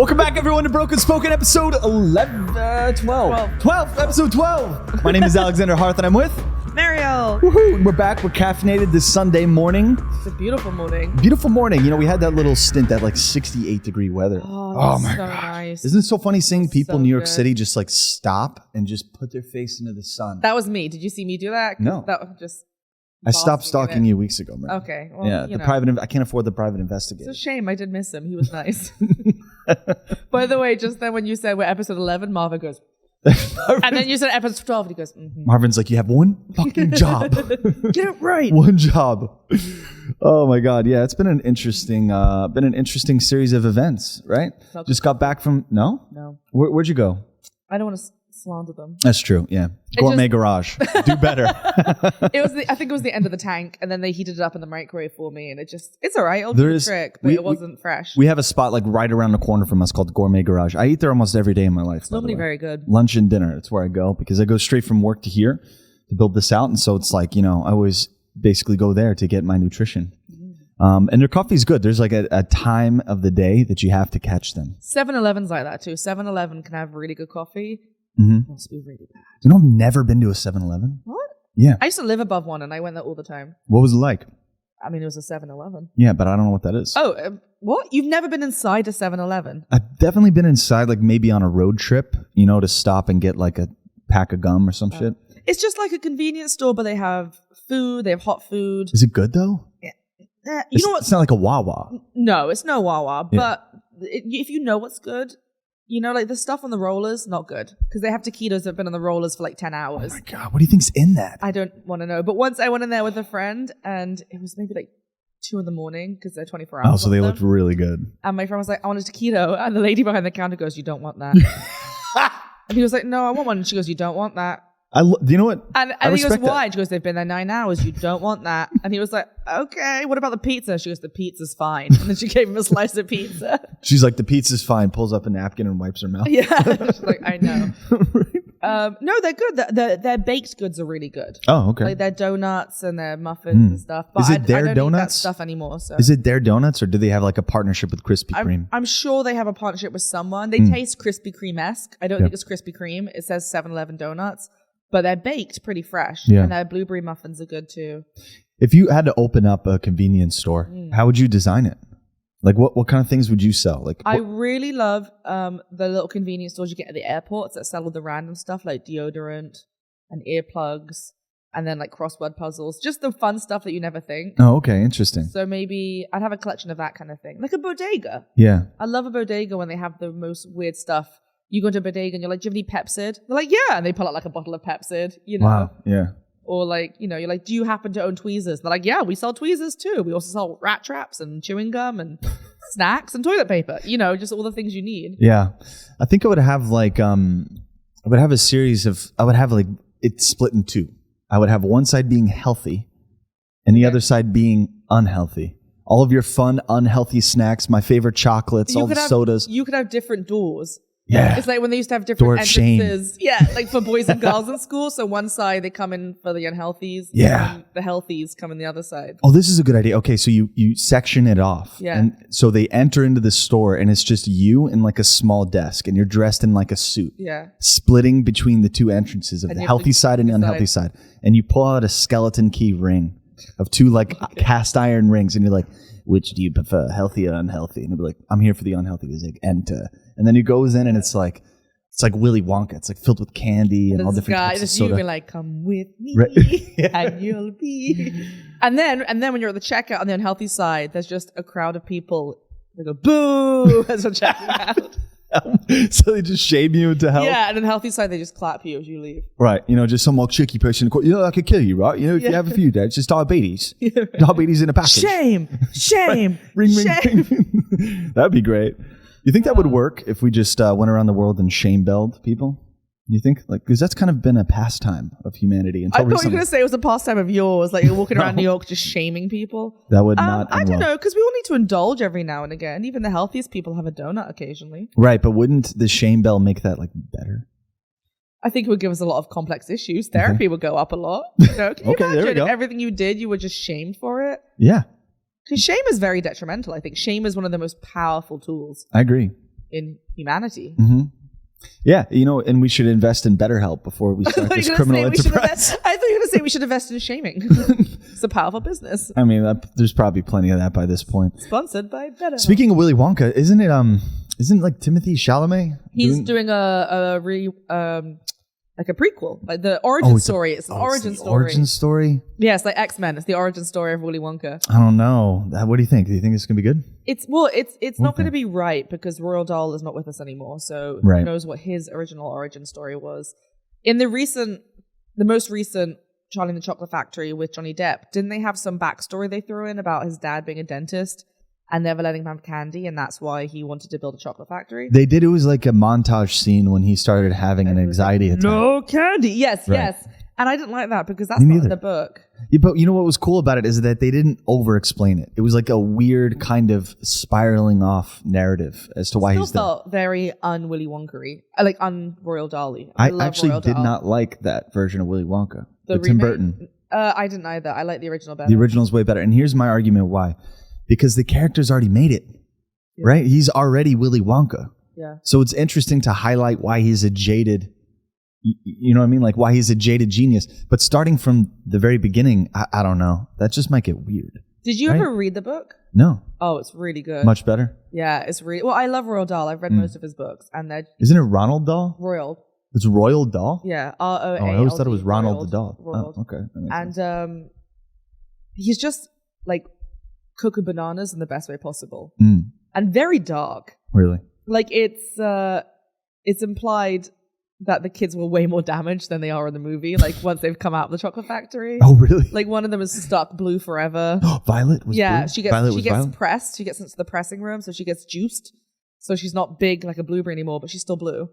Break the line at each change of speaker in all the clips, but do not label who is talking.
Welcome back, everyone, to Broken Spoken, episode 12. Episode 12. My name is Alexander Hearth, and I'm with
Meriel.
Woohoo! And we're back. We're caffeinated this Sunday morning.
It's a beautiful morning.
Beautiful morning. You know, we had that little stint at like 68-degree weather.
Oh my
God.
Nice.
Isn't it so funny seeing people in New York
good.
City just like stop and just put their face into the sun?
That was me. Did you see me do that?
No.
That was just.
I stopped stalking you weeks ago, man.
Okay. Well,
yeah, I can't afford the private investigator.
It's a shame. I did miss him. He was nice. By the way, just then when you said we're episode 11, Marvin goes. And then you said episode 12, and he goes. Mm-hmm.
Marvin's like, you have one fucking job.
Get it right.
One job. Oh my God. Yeah, it's been an interesting series of events, right? Just got back from No. Where'd you go?
I don't want to slander them.
That's true. Yeah, gourmet garage. Do better.
I think it was the end of the tank, and then they heated it up in the microwave for me, and it's all right. It'll do the trick, but it wasn't fresh.
We have a spot like right around the corner from us called Gourmet Garage. I eat there almost every day in my life.
It's normally very good.
Lunch and dinner. That's where I go because I go straight from work to here to build this out, and so it's like, you know, I always basically go there to get my nutrition. And their coffee's good. There's like a time of the day that you have to catch them.
7-Eleven's like that too. 7-Eleven can have really good coffee.
Mm-hmm.
Must be really bad.
You know, I've never been to a 7-Eleven.
What?
Yeah.
I used to live above one, and I went there all the time.
What was it like?
I mean, it was a 7-Eleven.
Yeah, but I don't know what that is.
Oh, what? You've never been inside a 7-Eleven?
I've definitely been inside, like maybe on a road trip, you know, to stop and get like a pack of gum or some shit.
It's just like a convenience store, but they have food. They have hot food.
Is it good though?
Yeah.
You know what? It's not like a Wawa.
No, it's no Wawa.
Yeah.
But if you know what's good, you know, like the stuff on the rollers, not good. Because they have taquitos that have been on the rollers for like 10 hours.
Oh my God. What do you think's in that?
I don't want to know. But once I went in there with a friend, and it was maybe like 2 in the morning because they're 24 hours.
Oh, so they looked really good.
And my friend was like, I want a taquito. And the lady behind the counter goes, you don't want that. And he was like, no, I want one. And she goes, you don't want that.
Do you know what?
And he goes, why? And she goes, they've been there 9 hours. You don't want that. And he was like, okay, what about the pizza? She goes, the pizza's fine. And then she gave him a slice of pizza.
She's like, the pizza's fine. Pulls up a napkin and wipes her mouth.
Yeah. She's like, I know. No, they're good. Their baked goods are really good.
Oh, okay.
Like their donuts and their muffins and stuff. But
Is it their
I don't
donuts?
eat that stuff anymore. So.
Is it their donuts or do they have like a partnership with Krispy Kreme?
I'm sure they have a partnership with someone. They taste Krispy Kreme-esque. I don't think it's Krispy Kreme. It says 7-Eleven donuts. But they're baked pretty fresh.
Yeah.
And their blueberry muffins are good too.
If you had to open up a convenience store, how would you design it? Like what kind of things would you sell? Like
I really love the little convenience stores you get at the airports that sell all the random stuff like deodorant and earplugs and then like crossword puzzles. Just the fun stuff that you never think.
Oh, okay. Interesting.
So maybe I'd have a collection of that kind of thing. Like a bodega.
Yeah.
I love a bodega when they have the most weird stuff. You go to a bodega and you're like, do you have any Pepsid? They're like, yeah. And they pull out like a bottle of Pepsid, you know?
Wow. Yeah.
Or like, you know, you're like, do you happen to own tweezers? They're like, yeah, we sell tweezers too. We also sell rat traps and chewing gum and snacks and toilet paper. You know, just all the things you need.
Yeah. I think I would have like, I would have it split in two. I would have one side being healthy and the other side being unhealthy. All of your fun, unhealthy snacks, my favorite chocolates, all the sodas.
You could have different doors.
Yeah.
It's like when they used to have different entrances.
Shame.
Yeah, like for boys and girls in school. So one side, they come in for the unhealthies.
Yeah.
And the healthies come in the other side.
Oh, this is a good idea. Okay, so you section it off.
Yeah.
And so they enter into the store and it's just you and like a small desk and you're dressed in like a suit.
Yeah.
Splitting between the two entrances of
And
the
you have
healthy
to
side and the unhealthy side. And you pull out a skeleton key ring of two like cast iron rings and you're like, which do you prefer, healthy or unhealthy? And you'll be like, I'm here for the unhealthy. He's like, enter. And then he goes in and it's like Willy Wonka. It's like filled with candy and all different types of soda.
You'll be like, come with me
Yeah.
and you'll be. And then when you're at the checkout on the unhealthy side, there's just a crowd of people. They go, boo, as they're checking out.
So they just shame you into hell?
Yeah, and on the healthy side, they just clap you as you leave.
Right. You know, just some old tricky person. You know, that could kill you, right? You know, if you have a few days, it's diabetes. Yeah. Diabetes in a package.
Shame.
Ring,
shame.
ring. That'd be great. You think that would work if we just went around the world and shame-belled people? You think? Like, because that's kind of been a pastime of humanity.
I thought you were going to say it was a pastime of yours. Like you're walking around New York just shaming people.
That would not
I don't know, because we all need to indulge every now and again. Even the healthiest people have a donut occasionally.
Right, but wouldn't the shame bell make that like better?
I think it would give us a lot of complex issues. Therapy would go up a lot. You know? Can you
Okay, there we
imagine
go.
if everything you did, you were just shamed for it?
Yeah.
Because shame is very detrimental, I think. Shame is one of the most powerful tools.
I agree.
in humanity.
Mm-hmm. Yeah, and we should invest in BetterHelp before we start this criminal enterprise.
I thought you were going to say we should invest in shaming. It's a powerful business.
I mean, there's probably plenty of that by this point.
Sponsored by BetterHelp.
Speaking of Willy Wonka, isn't like Timothy Chalamet?
He's doing like a prequel, like the origin story. It's an origin story.
Origin story?
Yeah, it's like X-Men. It's the origin story of Willy Wonka.
I don't know. What do you think? Do you think it's going to be good?
It's not going to be right because Roald Dahl is not with us anymore. So who knows what his original origin story was. In the most recent Charlie and the Chocolate Factory with Johnny Depp, didn't they have some backstory they threw in about his dad being a dentist and never letting him have candy, and that's why he wanted to build a chocolate factory?
They did. It was like a montage scene when he started having an anxiety attack.
No candy. Yes. And I didn't like that because that's not in the book.
Yeah, but you know what was cool about it is that they didn't over-explain it. It was like a weird kind of spiraling off narrative as to why he's there. It
felt very un-Willy Wonka-y, like un-Royal Dahl-y.
I actually did not like that version of Willy Wonka. The Tim Burton.
I didn't either. I like the original better.
The original's way better. And here's my argument why. Because the character's already made it, right? He's already Willy Wonka.
Yeah.
So it's interesting to highlight why he's a jaded, you know what I mean? Like why he's a jaded genius. But starting from the very beginning, I don't know. That just might get weird.
Did you ever read the book?
No.
Oh, it's really good.
Much better?
Yeah, it's really... Well, I love Roald Dahl. I've read most of his books.
Isn't it Ronald Dahl?
Royal.
It's Royal Dahl?
Yeah. R-O-A-L-D.
Oh, I always thought it was Ronald the Dahl.
Roald.
Oh, okay.
And he's just like... cooking bananas in the best way possible, and very dark.
Really,
like it's implied that the kids were way more damaged than they are in the movie. Like once they've come out of the chocolate factory.
Oh, really?
Like one of them is stuck blue forever.
Violet was blue?
She gets pressed. She gets into the pressing room, so she gets juiced. So she's not big like a blueberry anymore, but she's still blue.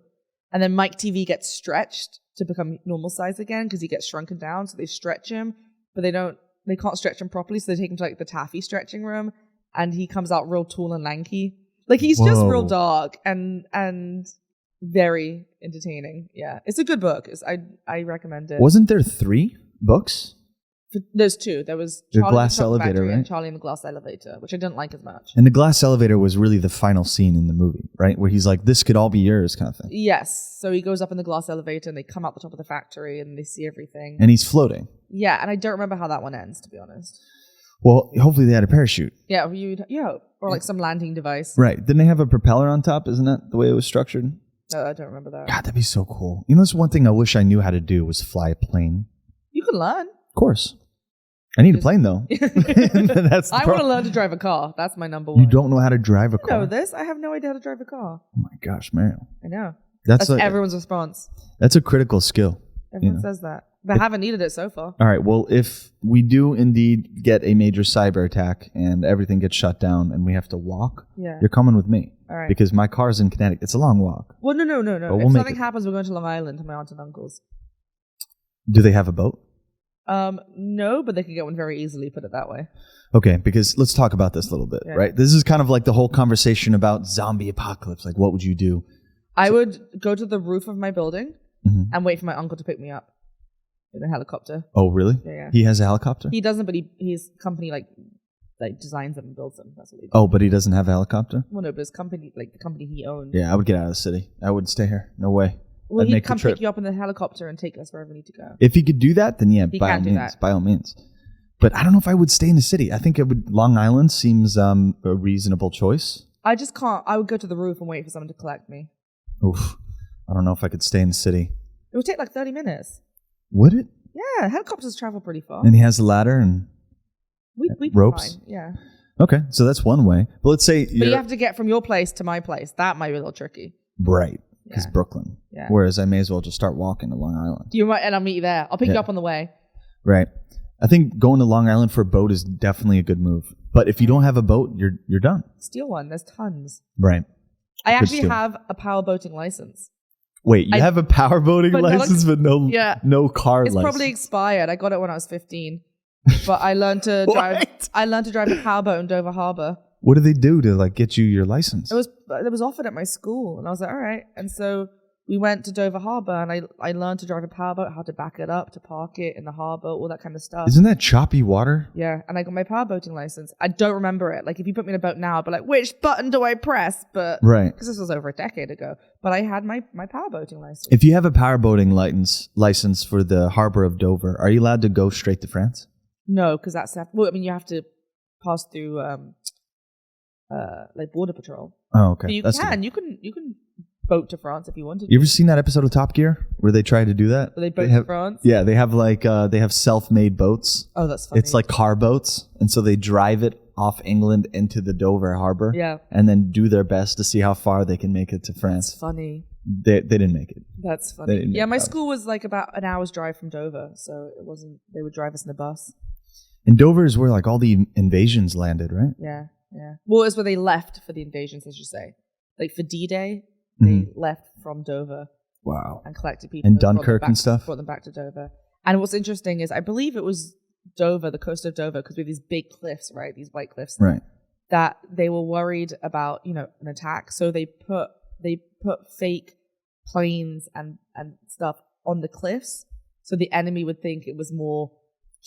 And then Mike TV gets stretched to become normal size again because he gets shrunken down. So they stretch him, but they can't stretch him properly, so they take him to like the taffy stretching room, and he comes out real tall and lanky. Like he's just real dark and very entertaining. Yeah, it's a good book. I recommend it.
Wasn't there 3 books?
There's 2. There was
the
Charlie
Glass
and the
Elevator,
Factory
right?
and Charlie and the Glass Elevator, which I didn't like as much.
And the Glass Elevator was really the final scene in the movie, right? Where he's like, "This could all be yours," kind of thing.
Yes. So he goes up in the glass elevator, and they come out the top of the factory, and they see everything.
And he's floating.
Yeah, and I don't remember how that one ends, to be honest.
Well, hopefully they had a parachute.
Yeah, or like some landing device.
Right. Didn't they have a propeller on top? Isn't that the way it was structured?
No, I don't remember that.
God, that'd be so cool. That's one thing I wish I knew how to do was fly a plane.
You can learn.
Of course. I need a plane, though.
I want to learn to drive a car. That's my number one.
You don't know how to drive a car?
I know this. I have no idea how to drive a car.
Oh, my gosh, Meriel.
I know.
That's
everyone's response.
That's a critical skill.
Everyone says that. But haven't needed it so far.
All right. Well, if we do indeed get a major cyber attack and everything gets shut down and we have to walk, you're coming with me.
All right.
Because my car's in Connecticut. It's a long walk.
Well, no. If something happens, we're going to Long Island to my aunt and uncle's.
Do they have a boat?
No, but they could get one very easily, put it that way.
Okay, because let's talk about this a little bit, right? This is kind of like the whole conversation about zombie apocalypse. Like, what would you do?
I would go to the roof of my building and wait for my uncle to pick me up in a helicopter.
Oh, really?
Yeah.
He has a helicopter?
He doesn't, but his company like designs them and builds them. That's what he does.
Oh, but he doesn't have a helicopter?
Well, no, but his company, like the company he owns.
Yeah, I would get out of the city. I wouldn't stay here. No way.
Well, he'd come pick you up in the helicopter and take us wherever we need to go.
If he could do that, then yeah, by all means. But I don't know if I would stay in the city. I think Long Island seems a reasonable choice.
I just can't. I would go to the roof and wait for someone to collect me.
Oof. I don't know if I could stay in the city.
It would take like 30 minutes.
Would it?
Yeah, helicopters travel pretty far.
And he has a ladder and
we'd
ropes?
Be fine. Yeah.
Okay, so that's one way. But let's say...
But you have to get from your place to my place. That might be a little tricky.
Right. Because Brooklyn.
Yeah.
Whereas I may as well just start walking to Long Island.
You might, and I'll meet you there. I'll pick you up on the way.
Right. I think going to Long Island for a boat is definitely a good move. But if you don't have a boat, you're done.
Steal one. There's tons.
Right.
I actually have a power boating license.
Wait, you have a power boating license, but no car license?
It's probably expired. I got it when I was 15. But I learned to drive. I learned to drive a powerboat in Dover Harbor.
What do they do to get you your license?
It was offered at my school, and I was like, all right. And so we went to Dover Harbour, and I learned to drive a powerboat, how to back it up, to park it in the harbour, all that kind of stuff.
Isn't that choppy water?
Yeah, and I got my powerboating license. I don't remember it. Like, if you put me in a boat now, I'd be like, which button do I press? But
Right.
because this was over a decade ago. But I had my powerboating license.
If you have a powerboating license for the harbor of Dover, are you allowed to go straight to France?
No, because that's well. I mean, you have to pass through like border patrol.
Oh, okay.
But you can boat to France if you wanted.
You ever seen that episode of Top Gear where they try to do that?
Where they boat to France?
Yeah, they have like they have self-made boats.
Oh, that's funny.
It's like car boats, and so they drive it off England into the Dover harbor.
Yeah.
And then do their best to see how far they can make it to France.
That's funny.
They didn't make it.
That's funny. Yeah, my school was like about an hour's drive from Dover, so it wasn't. They would drive us in a bus.
And Dover is where like all the invasions landed, right?
Yeah, yeah. Well, it's where they left for the invasions, as you say. Like for D-Day, they left from Dover.
Wow.
And collected people.
And Dunkirk and stuff?
Brought them back to Dover. And what's interesting is I believe it was Dover, the coast of Dover, because we have these big cliffs, right? These white cliffs.
Right.
That they were worried about, an attack. So they put fake planes and stuff on the cliffs so the enemy would think it was more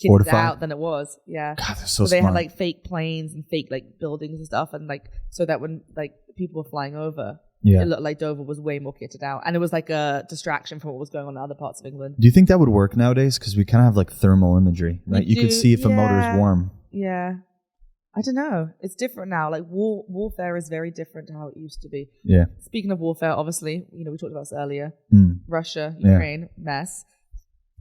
kitted out than it was. Yeah.
God, they're so
they
smart.
had like fake planes and fake like buildings and stuff, and like so that when like people were flying over, it looked like Dover was way more kitted out, and it was like a distraction from what was going on in other parts of England.
Do you think that would work nowadays? Because we kind of have like thermal imagery, right? You could see if a motor is warm.
Yeah. I don't know. It's different now. Like warfare is very different to how it used to be.
Yeah.
Speaking of warfare, obviously, we talked about this earlier. Russia,
Yeah.
Ukraine, mess.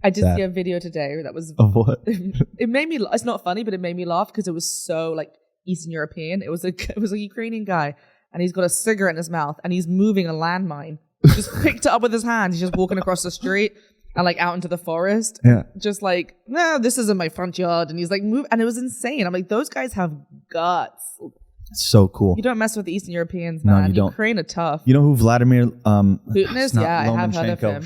I did see a video today that was
Of what?
It made me. It's not funny, but it made me laugh because it was so like Eastern European. It was a Ukrainian guy, and he's got a cigarette in his mouth, and he's moving a landmine. He just picked it up with his hands. He's just walking across the street and like out into the forest.
Yeah.
Just like, no, this isn't my front yard. And he's like, move. And it was insane. I'm like, those guys have guts.
It's so cool.
You don't mess with the Eastern Europeans, man.
No, you don't.
Ukraine are tough.
You know who Vladimir
Putin is? Yeah, I have heard of him.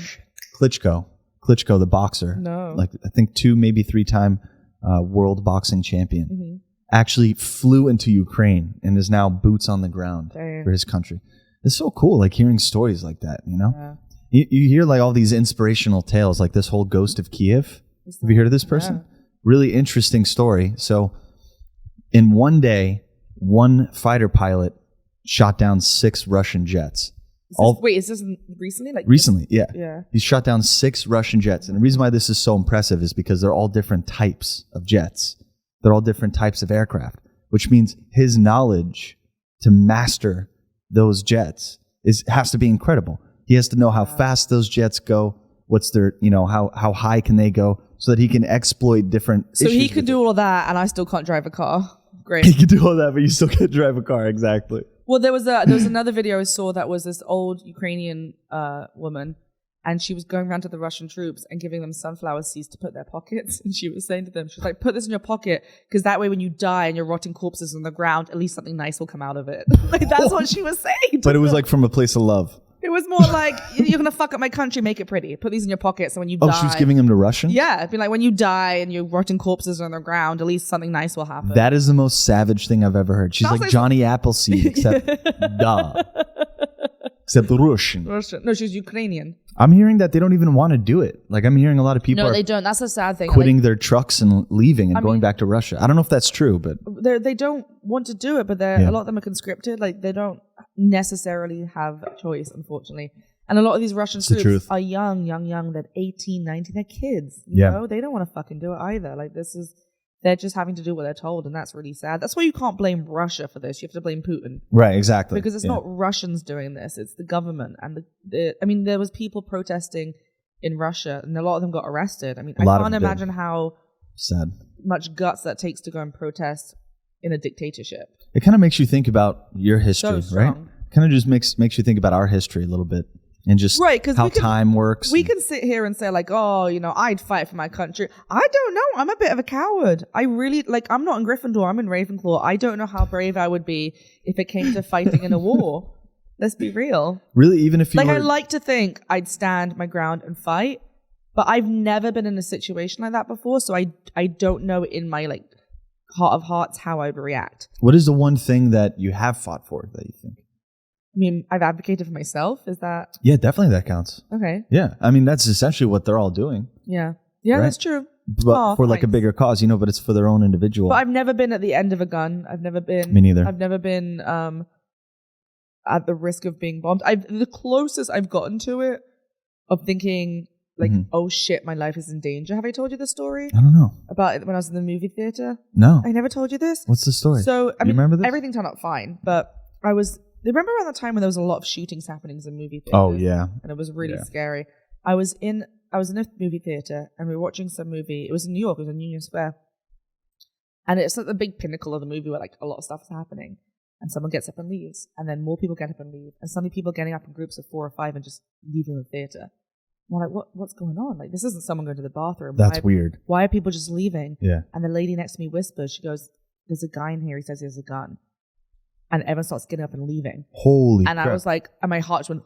Klitschko, the boxer.
No.
Like I think 2, maybe 3-time world boxing champion. Actually flew into Ukraine and is now boots on the ground for his country. It's so cool, like hearing stories like that,
Yeah.
You hear like all these inspirational tales, like this whole Ghost of Kiev. Have you heard of this person?
Yeah.
Really interesting story. So in one day, one fighter pilot shot down 6 Russian jets.
Is this recently?
Recently, yeah.
Yeah.
He shot down 6 Russian jets. And the reason why this is so impressive is because they're all different types of jets. They're all different types of aircraft, which means his knowledge to master those jets has to be incredible. He has to know how fast those jets go, what's their, how high can they go, so that he can exploit different
So
issues
he could do all of that, and I still can't drive a car. Great.
He can do all that, but you still can't drive a car. Exactly.
Well, there was another video I saw that was this old Ukrainian woman, and she was going around to the Russian troops and giving them sunflower seeds to put in their pockets. And she was saying to them, she was like, put this in your pocket, because that way when you die and your rotting corpses on the ground, at least something nice will come out of it. Like, that's what she was saying.
But it was like from a place of love.
It was more like, you're going to fuck up my country, make it pretty. Put these in your pocket so when you die.
Oh, she was giving them to Russians?
Yeah. It'd be like, when you die and your rotting corpses are on the ground, at least something nice will happen.
That is the most savage thing I've ever heard. She's like Johnny Appleseed, except except Russian.
No, she's Ukrainian.
I'm hearing that they don't even want to do it. Like, I'm hearing a lot of people
No, they don't. That's a sad thing.
quitting their trucks and leaving and going back to Russia. I don't know if that's true, but
they don't want to do it, but a lot of them are conscripted. Like, they don't necessarily have a choice, unfortunately. And a lot of these Russian troops are young. They're 18, 19. They're kids. You know? They don't want to fucking do it either. Like, they're just having to do what they're told, and that's really sad. That's why you can't blame Russia for this. You have to blame Putin.
Right, exactly.
Because it's not Russians doing this. It's the government. And there was people protesting in Russia, and a lot of them got arrested. I mean, I can't imagine how much guts that takes to go and protest in a dictatorship.
It kind of makes you think about your history, right? Kind of just makes you think about our history a little bit. And just how time works.
We can sit here and say like, oh, I'd fight for my country. I don't know. I'm a bit of a coward. I really, I'm not in Gryffindor. I'm in Ravenclaw. I don't know how brave I would be if it came to fighting in a war. Let's be real.
Really, even if you
I like to think I'd stand my ground and fight, but I've never been in a situation like that before. So I don't know in my heart of hearts how I'd react.
What is the one thing that you have fought for that you think?
mean, I've advocated for myself. Is that
Yeah, definitely that counts.
okay?
Yeah. I mean, that's essentially what they're all doing.
Yeah, yeah,
Right.
that's true.
But for like a
thanks.
bigger cause, but it's for their own individual.
But I've never been at the end of a gun. I've never been.
Me neither.
I've never been at the risk of being bombed. The closest I've gotten to it of thinking like, oh shit, my life is in danger. Have I told you the story
I don't know.
about it when I was in the movie theater?
No.
I never told you this.
What's the story?
So I
You
mean,
remember this?
everything turned out fine, but remember around the time when there was a lot of shootings happening in movie theaters?
Oh, yeah.
And it was really scary. I was in a movie theater and we were watching some movie. It was in New York. It was in Union Square. And it's like the big pinnacle of the movie where like a lot of stuff is happening. And someone gets up and leaves. And then more people get up and leave. And suddenly people getting up in groups of 4 or 5 and just leaving the theater. I'm like, what's going on? Like, this isn't someone going to the bathroom.
That's weird.
Why are people just leaving?
Yeah.
And the lady next to me whispers, she goes, there's a guy in here. He says he has a gun. And everyone starts getting up and leaving.
Holy
And
crap.
I was like, and my heart just went,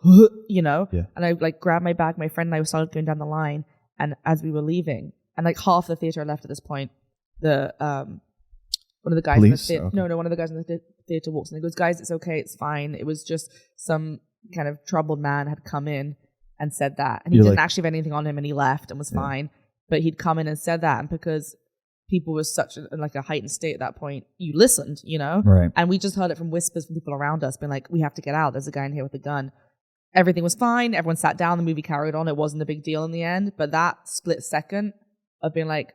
Yeah.
And I like grabbed my bag. My friend and I started going down the line. And as we were leaving, and like half the theater left at this point, one of the guys in the
Police?
theater,
Okay.
no, one of the guys in the theater walks in and he goes, guys, it's okay, it's fine. It was just some kind of troubled man had come in and said that. And he
You're
didn't
like-
actually have anything on him and he left and was fine. But he'd come in and said that. And because people were such a heightened state at that point, you listened,
Right.
And we just heard it from whispers from people around us being like, we have to get out. There's a guy in here with a gun. Everything was fine. Everyone sat down. The movie carried on. It wasn't a big deal in the end. But that split second of being like,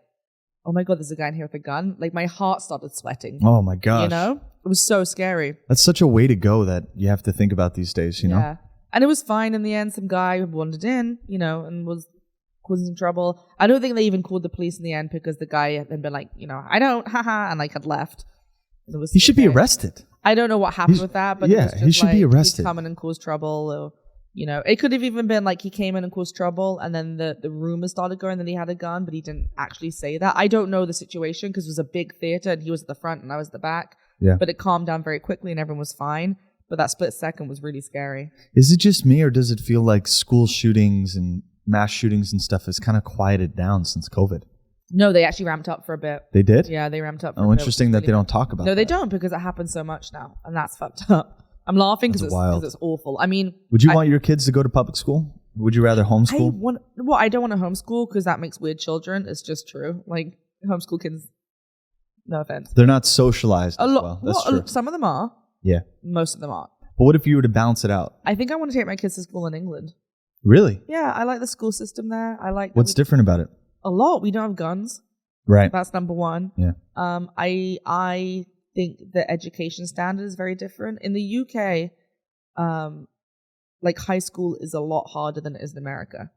oh my God, there's a guy in here with a gun. Like my heart started sweating.
Oh my gosh.
It was so scary.
That's such a way to go that you have to think about these days, you know?
Yeah. And it was fine in the end. Some guy wandered in, and was causing some trouble. I don't think they even called the police in the end because the guy had been like, I don't, haha, and like had left. It was
He should be
okay.
arrested.
I don't know what happened with that, but
yeah,
it was just
he should be
like,
arrested.
He'd come in and cause trouble, or it could have even been like he came in and caused trouble, and then the rumors started going that he had a gun, but he didn't actually say that. I don't know the situation because it was a big theater and he was at the front and I was at the back.
Yeah.
But it calmed down very quickly and everyone was fine. But that split second was really scary.
Is it just me or does it feel like school shootings and mass shootings and stuff has kind of quieted down since COVID?
No, they actually ramped up for a bit.
They did?
Yeah, they ramped up for a
Oh,
bit.
interesting that they don't talk about
No,
that.
they don't because it happens so much now. And that's fucked up. I'm laughing because
That's wild.
it's awful. I mean,
Would you want your kids to go to public school? Would you rather homeschool?
I don't want to homeschool because that makes weird children. It's just true. Like homeschool kids, no offense.
They're not socialized as well. That's true.
Some of them are.
Yeah.
Most of them aren't.
But what if you were to balance it out?
I think I want to take my kids to school in England.
Really?
Yeah, I like the school system there. I like
What's different about it?
a lot. We don't have guns.
Right.
That's number one.
Yeah.
I think the education standard is very different. In the UK, like high school is a lot harder than it is in America.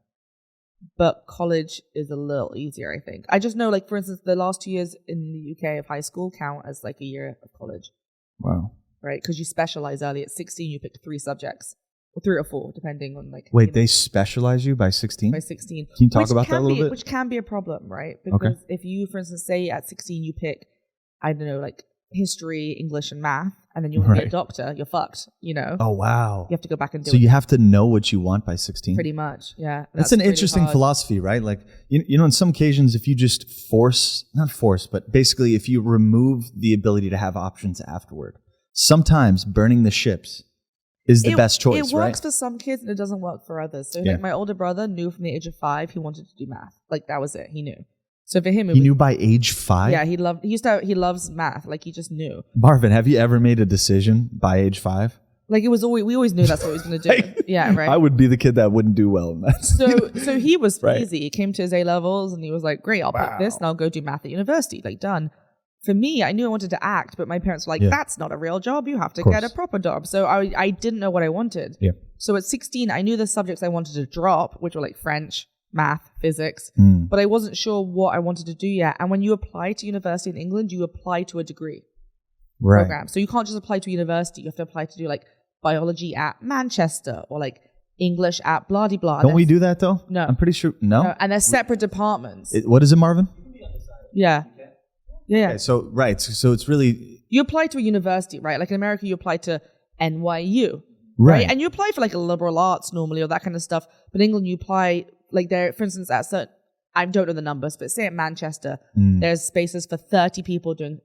But college is a little easier, I think. I just know, like, for instance, the last 2 years in the UK of high school count as like a year of college.
Wow.
Right? Because you specialize early. At 16, you pick 3 subjects. Or 3 or 4, depending on like...
Wait, they specialize you by 16?
By 16.
Can you talk about that a little bit?
Which can be a problem, right? Because if you, for instance, say at 16 you pick, I don't know, like history, English, and math, and then you want to be a doctor, you're fucked,
Oh, wow.
You have to go back and do it.
So you have to know what you want by 16?
Pretty much, yeah.
That's an
really
interesting
hard.
philosophy, right? Like, on some occasions, if you just not force, but basically if you remove the ability to have options afterward, sometimes burning the ships is the best choice,
It
right?
works for some kids and it doesn't work for others. So like my older brother knew from the age of 5 he wanted to do math. Like that was it. He knew. So for him,
He knew by age 5?
Yeah, he loves math. Like he just knew.
Marvin, have you ever made a decision by age 5?
Like we always knew that's what he was going to do. Yeah, right.
I would be the kid that wouldn't do well in that.
So he was
Right.
easy. He came to his A levels and he was like, great, I'll pick this and I'll go do math at university. Like done. For me, I knew I wanted to act, but my parents were like, that's not a real job. You have to get a proper job. So I didn't know what I wanted.
Yeah.
So at 16, I knew the subjects I wanted to drop, which were like French, math, physics, but I wasn't sure what I wanted to do yet. And when you apply to university in England, you apply to a degree program. So you can't just apply to a university. You have to apply to do like biology at Manchester or like English at blah de blah.
Don't we do that though?
No.
I'm pretty sure. No?
And they're separate departments.
What is it, Marvin?
Yeah. Yeah.
Okay, so it's really...
You apply to a university, right? Like in America, you apply to NYU.
Right.
And you apply for like a liberal arts normally or that kind of stuff. But in England, you apply like there, for instance, at certain, I don't know the numbers, but say at Manchester, there's spaces for 30 people doing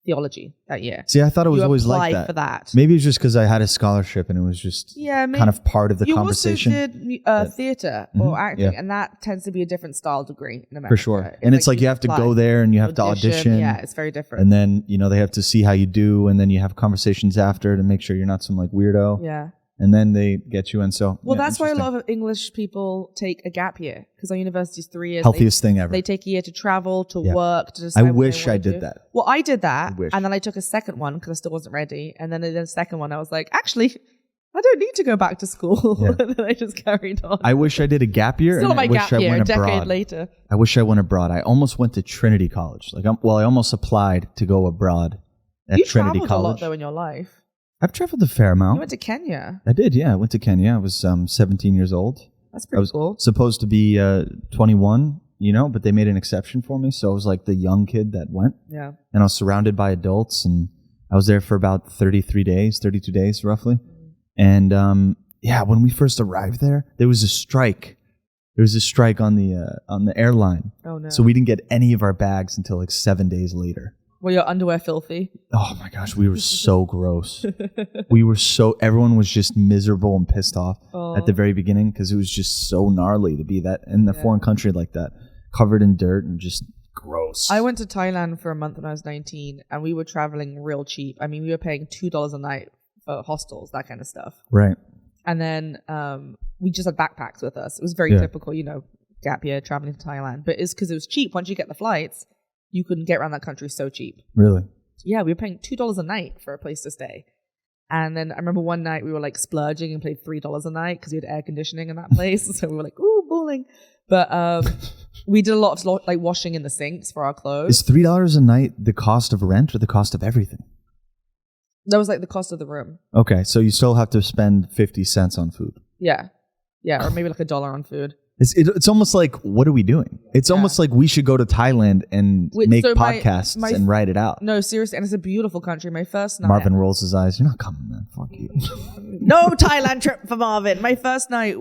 theology that year.
See, I thought it was
You
always like
applied
that.
for that.
Maybe it's just because I had a scholarship and it was just kind of part of the conversation.
You also did theater or acting, and that tends to be a different style degree in America.
For sure. And it's like you have to go there and you have to audition.
Yeah, it's very different.
And then, they have to see how you do. And then you have conversations after to make sure you're not some like weirdo.
Yeah.
And then they get you in. So,
that's why a lot of English people take a gap year, because our university is 3 years.
Healthiest thing ever.
They take a year to travel, to work, to decide
I wish I did that.
Well, I did that. And then I took a second one because I still wasn't ready. And then in the second one, I was like, actually, I don't need to go back to school. And then I just carried on.
I wish I did a gap year.
Still
and
my
I wish
gap
I
year,
went
a decade
abroad.
later.
I wish I went abroad. I almost went to Trinity College. I almost applied to go abroad at Trinity College.
You traveled a lot, though, in your life.
I've traveled a fair amount.
You went to Kenya.
I did, yeah. I went to Kenya. I was 17 years old.
That's pretty cool.
Supposed to be 21, but they made an exception for me. So I was like the young kid that went.
Yeah.
And I was surrounded by adults, and I was there for about 32 days roughly. And when we first arrived there was a strike. There was a strike on the airline.
Oh, no.
So we didn't get any of our bags until like 7 days later.
Were your underwear filthy?
Oh my gosh, we were so gross. Everyone was just miserable and pissed off at the very beginning because it was just so gnarly to be that in a foreign country like that, covered in dirt and just gross.
I went to Thailand for a month when I was 19, and we were traveling real cheap. I mean, we were paying $2 a night for hostels, that kind of stuff.
Right.
And then we just had backpacks with us. It was very typical, gap year traveling to Thailand. But it's because it was cheap. Once you get the flights, you couldn't get around that country so cheap.
Really?
Yeah, we were paying $2 a night for a place to stay. And then I remember one night we were like splurging and paid $3 a night because we had air conditioning in that place. So we were like, ooh, bowling. But we did a lot of like washing in the sinks for our clothes.
Is $3 a night the cost of rent or the cost of everything?
That was like the cost of the room.
Okay, so you still have to spend 50 cents on food.
Yeah. Yeah, or maybe like $1 on food.
It's almost like, what are we doing? It's almost like we should go to Thailand and make podcasts and write it out.
No, seriously. And it's a beautiful country. My first night.
Marvin rolls his eyes. You're not coming, man. Fuck you.
No Thailand trip for Marvin. My first night,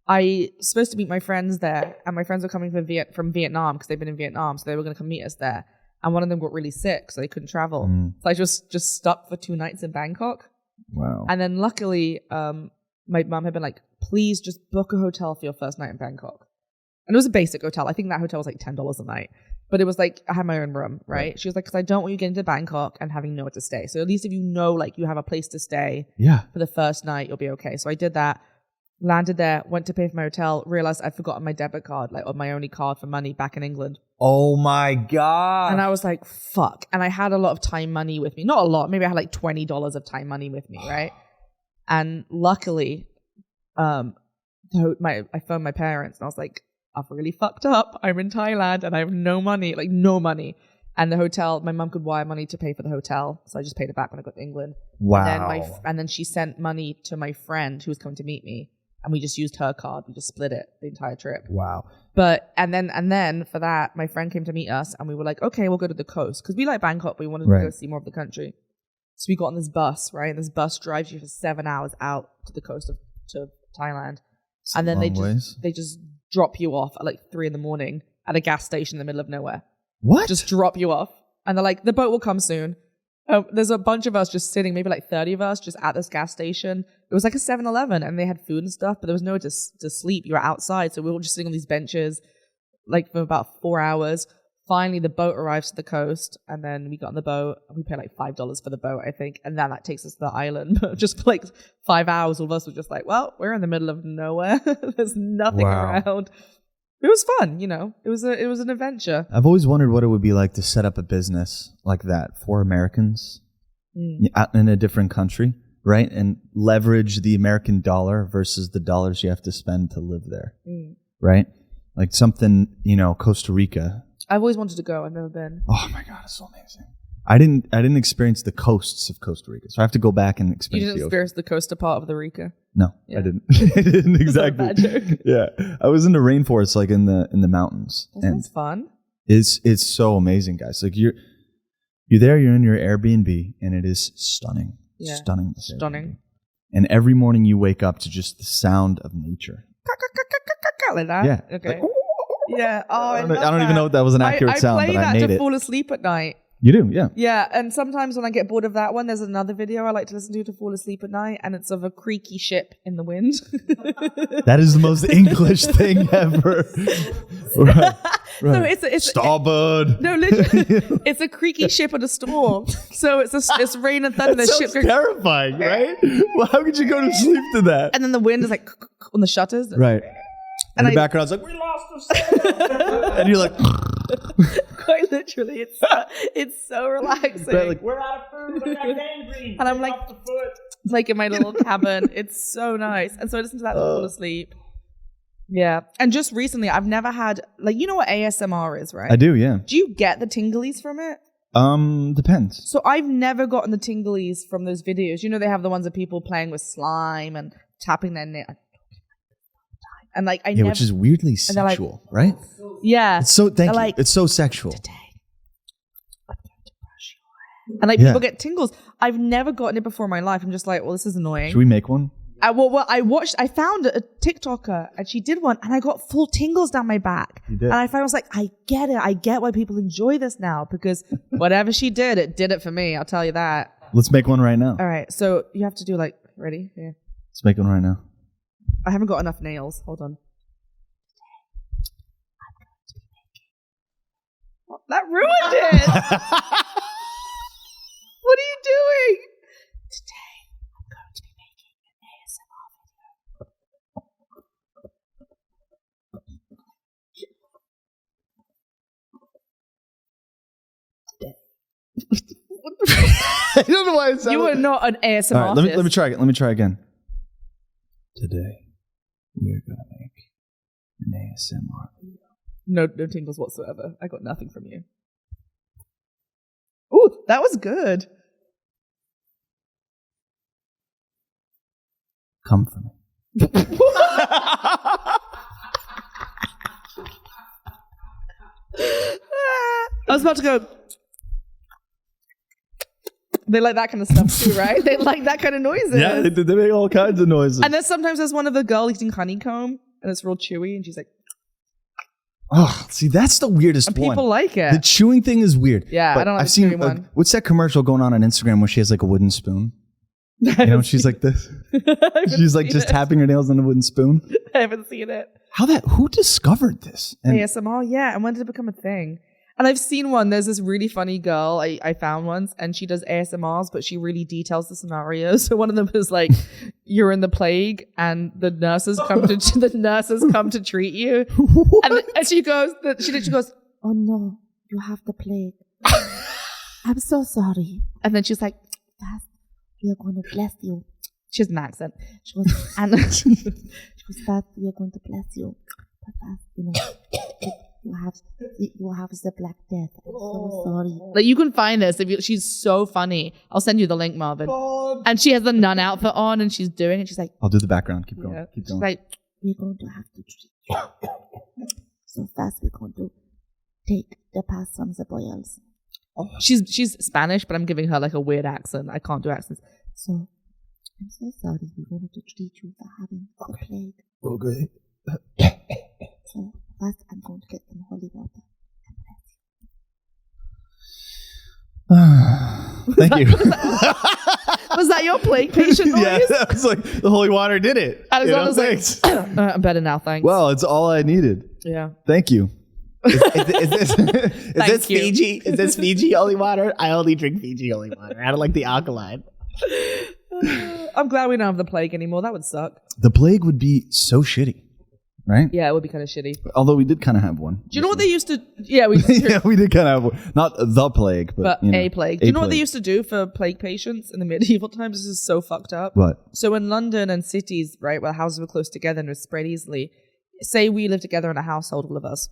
I was supposed to meet my friends there. And my friends were coming from Vietnam because they've been in Vietnam. So they were going to come meet us there. And one of them got really sick, so they couldn't travel. So I just stuck for 2 nights in Bangkok.
Wow.
And then luckily, my mom had been like, please just book a hotel for your first night in Bangkok. And it was a basic hotel. I think that hotel was like $10 a night. But it was like, I had my own room, right? She was like, because I don't want you getting to Bangkok and having nowhere to stay. So at least if like you have a place to stay for the first night, you'll be okay. So I did that, landed there, went to pay for my hotel, realized I'd forgotten my debit card, like my only card for money back in England.
Oh my God.
And I was like, fuck. And I had a lot of time money with me. Not a lot. Maybe I had like $20 of time money with me, right? And luckily, I phoned my parents and I was like, I've really fucked up. I'm in Thailand and I have no money, like no money. And the hotel, my mum could wire money to pay for the hotel. So I just paid it back when I got to England.
Wow.
And then she sent money to my friend who was coming to meet me. And we just used her card. We just split it the entire trip.
Wow.
And then for that, my friend came to meet us and we were like, okay, we'll go to the coast. Because we like Bangkok, but we wanted to go see more of the country. So we got on this bus, right? And this bus drives you for 7 hours out to the coast to Thailand. And then they just drop you off at like 3 a.m. at a gas station in the middle of nowhere.
What?
Just drop you off. And they're like, the boat will come soon. There's a bunch of us just sitting, maybe like 30 of us just at this gas station. It was like a 7-Eleven and they had food and stuff, but there was nowhere to sleep. You were outside. So we were all just sitting on these benches like for about 4 hours. Finally, the boat arrives to the coast and then we got on the boat and we paid like $5 for the boat, I think. And then that takes us to the island. Just for like 5 hours, all of us were just like, well, we're in the middle of nowhere. There's nothing around. It was fun, It was an adventure.
I've always wondered what it would be like to set up a business like that for Americans in a different country, right? And leverage the American dollar versus the dollars you have to spend to live there, right? Like something, Costa Rica.
I've always wanted to go. I've never been.
Oh my God, it's so amazing. I didn't experience the coasts of Costa Rica, so I have to go back and experience.
You didn't experience the coaster part of the Rica?
No, I didn't. I didn't exactly.
That's not a bad joke.
Yeah, I was in the rainforest, like in the mountains.
That sounds fun.
It's so amazing, guys. Like you're there, you're in your Airbnb, and it is stunning, stunning.
Airbnb.
And every morning you wake up to just the sound of nature.
Like that.
Yeah.
Okay.
Like,
yeah. Oh, I
don't even know if that was an accurate sound, but I made it.
I play that to fall asleep at night.
You do, yeah.
Yeah, and sometimes when I get bored of that one, there's another video I like to listen to fall asleep at night, and it's of a creaky ship in the wind.
That is the most English thing ever. Right.
So it's
starboard.
No, literally, it's a creaky ship in a storm. So it's rain and thunder.
That sounds terrifying, right? Well, how could you go to sleep to that?
And then the wind is like on the shutters.
Right. And the background's like, we lost the and you're like,
quite literally, it's so relaxing.
right, like,
We're out of food. I got gangrene.
And I'm like in my little cabin. It's so nice. And so I listen to that to fall asleep. Yeah. And just recently, I've never had, like, you know what ASMR is, right?
I do, yeah.
Do you get the tinglies from it?
Depends.
So I've never gotten the tinglies from those videos. You know, they have the ones of people playing with slime and tapping their nail. And like, I never,
which is weirdly sexual, right?
Yeah.
It's so, thank you.
Like,
it's so sexual.
Today, I'm going to brush your hair. And like, people get tingles. I've never gotten it before in my life. I'm just like, well, this is annoying.
Should we make one?
I found a TikToker and she did one and I got full tingles down my back.
You did.
And I was like, I get it. I get why people enjoy this now because whatever she did, it did it for me. I'll tell you that.
Let's make one right now.
All right. So you have to do like, ready? Yeah.
Let's make one right now.
I haven't got enough nails. Hold on. That ruined it. What are you doing? Today, I'm going to be making an ASMR video.
I don't know why it sounded.
You are not an ASMR
All right,
artist.
let me try again. Let me try again. Today, we are going to make an ASMR video.
No tingles whatsoever. I got nothing from you. Ooh, that was good.
Come for me.
I was about to go. They like that kind of stuff too, right? They like that kind of noises.
Yeah, they make all kinds of noises.
And then sometimes there's one of the girl eating honeycomb, and it's real chewy, and she's like,
oh, see, that's the weirdest
and
one.
people like it.
The chewing thing is weird.
Yeah,
but
I don't like
I've
the
seen
chewing one.
What's that commercial going on Instagram where she has like a wooden spoon? You know, she's like this. She's like just tapping her nails on a wooden spoon.
I haven't seen it.
Who discovered this? And
ASMR, yeah. And when did it become a thing? And I've seen one. There's this really funny girl I found once, and she does ASMRs, but she really details the scenarios. So one of them is like, you're in the plague, and the nurses come to treat you, and she literally goes, oh no, you have the plague. I'm so sorry. And then she's like, Dad, we are going to bless you. She has an accent. She goes, and she goes, Dad, we are going to bless you. But Dad, you know, you have the Black Death. I'm so sorry. Like, you can find this. She's so funny. I'll send you the link, Marvin. God. And she has the nun outfit on, and she's doing it. She's like,
I'll do the background. Keep going.
Yeah.
Keep going.
She's like,
We're going to have to treat you. So first we're going to take the pus from the boils.
she's Spanish, but I'm giving her like a weird accent. I can't do accents.
So I'm so sorry. We're going to treat you for having the plague.
Okay.
So first I'm going to get some holy water.
Thank you.
Was that your plague patient noise?
Yeah, that was like the holy water did it.
Alexander was like,
thanks.
I'm better now, thanks.
Well, it's all I needed.
Yeah.
Thank you.
Is this
you.
Fiji? Is this Fiji holy water? I only drink Fiji holy water. I don't like the alkaline.
I'm glad we don't have the plague anymore. That would suck.
The plague would be so shitty, right?
Yeah, it would be kind of shitty.
Although we did kind of have one.
Do you know what they used to? Yeah, we
Yeah, we did kind of have one. Not the plague, but you know,
a plague. Do you know what they used to do for plague patients in the medieval times? This is so fucked up.
What?
So in London and cities, right, where houses were close together and were spread easily, say we lived together in a household, all of us,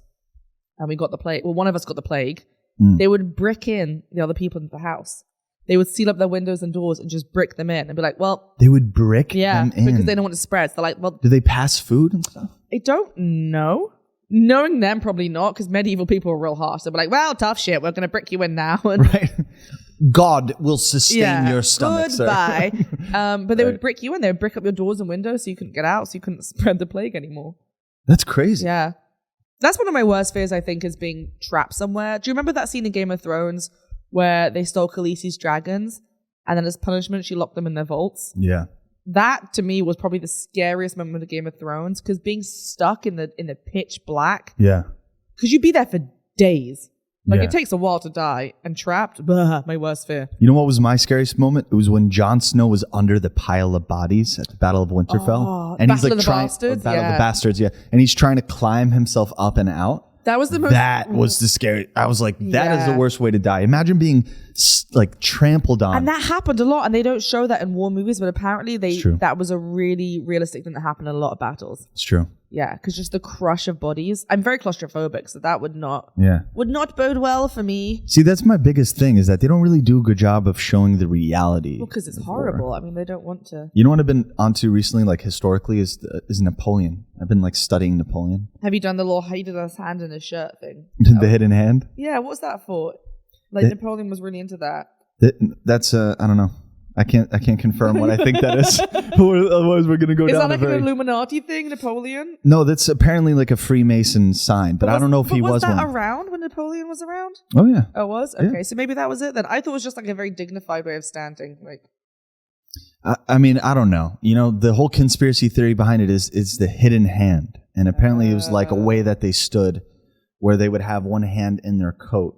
and we got the plague. Well, one of us got the plague. They would brick in the other people into the house. They would seal up their windows and doors and just brick them in and be like, well...
They would brick them in?
because they don't want to spread. So they're like, well...
Do they pass food and stuff?
I don't know. Knowing them, probably not, because medieval people are real harsh. They'll be like, well, tough shit, we're going to brick you in now. And
Right. God will sustain your stomach,
goodbye.
sir.
But they would brick you in. They would brick up your doors and windows so you couldn't get out, so you couldn't spread the plague anymore.
That's crazy.
Yeah. That's one of my worst fears, I think, is being trapped somewhere. Do you remember that scene in Game of Thrones where they stole Khaleesi's dragons, and then as punishment, she locked them in their vaults.
Yeah.
That to me was probably the scariest moment of Game of Thrones, because being stuck in the pitch black,
Yeah.
because you'd be there for days. Like,
Yeah.
it takes a while to die, and trapped, blah, my worst fear.
You know what was my scariest moment? It was when Jon Snow was under the pile of bodies at the Battle of Winterfell.
Oh,
and he's
Battle
like
of the
trying
Bastards?
Battle of
Yeah.
the Bastards, yeah. And he's trying to climb himself up and out.
That was the most...
That was the scary. I was like, that is the
Yeah.
worst way to die. Imagine being like trampled on.
And that happened a lot, and they don't show that in war movies, but apparently
It's true.
that was a really realistic thing that happened in a lot of battles.
It's true.
Yeah, because just the crush of bodies. I'm very claustrophobic, so that would not
Yeah.
bode well for me.
See, that's my biggest thing is that they don't really do a good job of showing the reality.
Well, because it's
of war.
horrible. I mean, they don't want to.
You know what I've been onto recently, like historically, is Napoleon. I've been like studying Napoleon.
Have you done the little he did his hand in his shirt thing?
The hidden hand.
Yeah, what was that for? Like,
The-
Napoleon was really into that.
That's I don't know. I can't confirm what I think that is. Otherwise, we're gonna go
Is
down
that like
a very...
an Illuminati thing, Napoleon?
No, that's apparently like a Freemason sign, but I don't know if he was
that
one.
around when Napoleon was around?
Oh yeah.
Oh, it was?
Yeah.
Okay, so maybe that was it then. I thought it was just like a very dignified way of standing. Like,
I mean, I don't know. You know, the whole conspiracy theory behind it is the hidden hand, and apparently it was like a way that they stood, where they would have one hand in their coat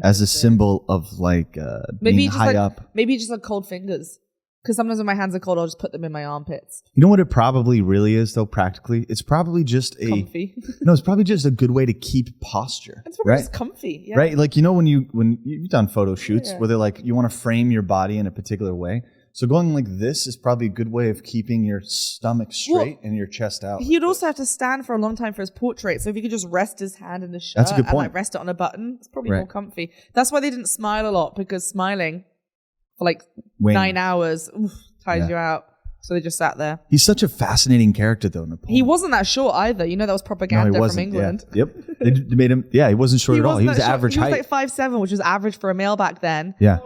as a symbol of like being high up.
Maybe just like cold fingers. Because sometimes when my hands are cold, I'll just put them in my armpits.
You know what it probably really is, though. Practically, it's probably just
Comfy.
No, it's probably just a good way to keep posture.
It's probably
right?
just comfy. Yeah.
Right? Like, you know, when you've done photo shoots
Yeah.
where they're like, you want to frame your body in a particular way. So going like this is probably a good way of keeping your stomach straight and your chest out.
He'd also have to stand for a long time for his portrait. So if he could just rest his hand in his shirt
That's a good
and like
point.
rest it on a button, it's probably
Right.
more comfy. That's why they didn't smile a lot, because smiling for like
Wayne.
9 hours tires
Yeah.
you out. So they just sat there.
He's such a fascinating character, though, Napoleon.
He wasn't that short either. You know, that was propaganda
he
from
wasn't.
England.
Yeah. Yep. They made him. Yeah, he wasn't short at all. He was
that short.
average
He was
height.
like 5'7", which was average for a male back then.
Yeah.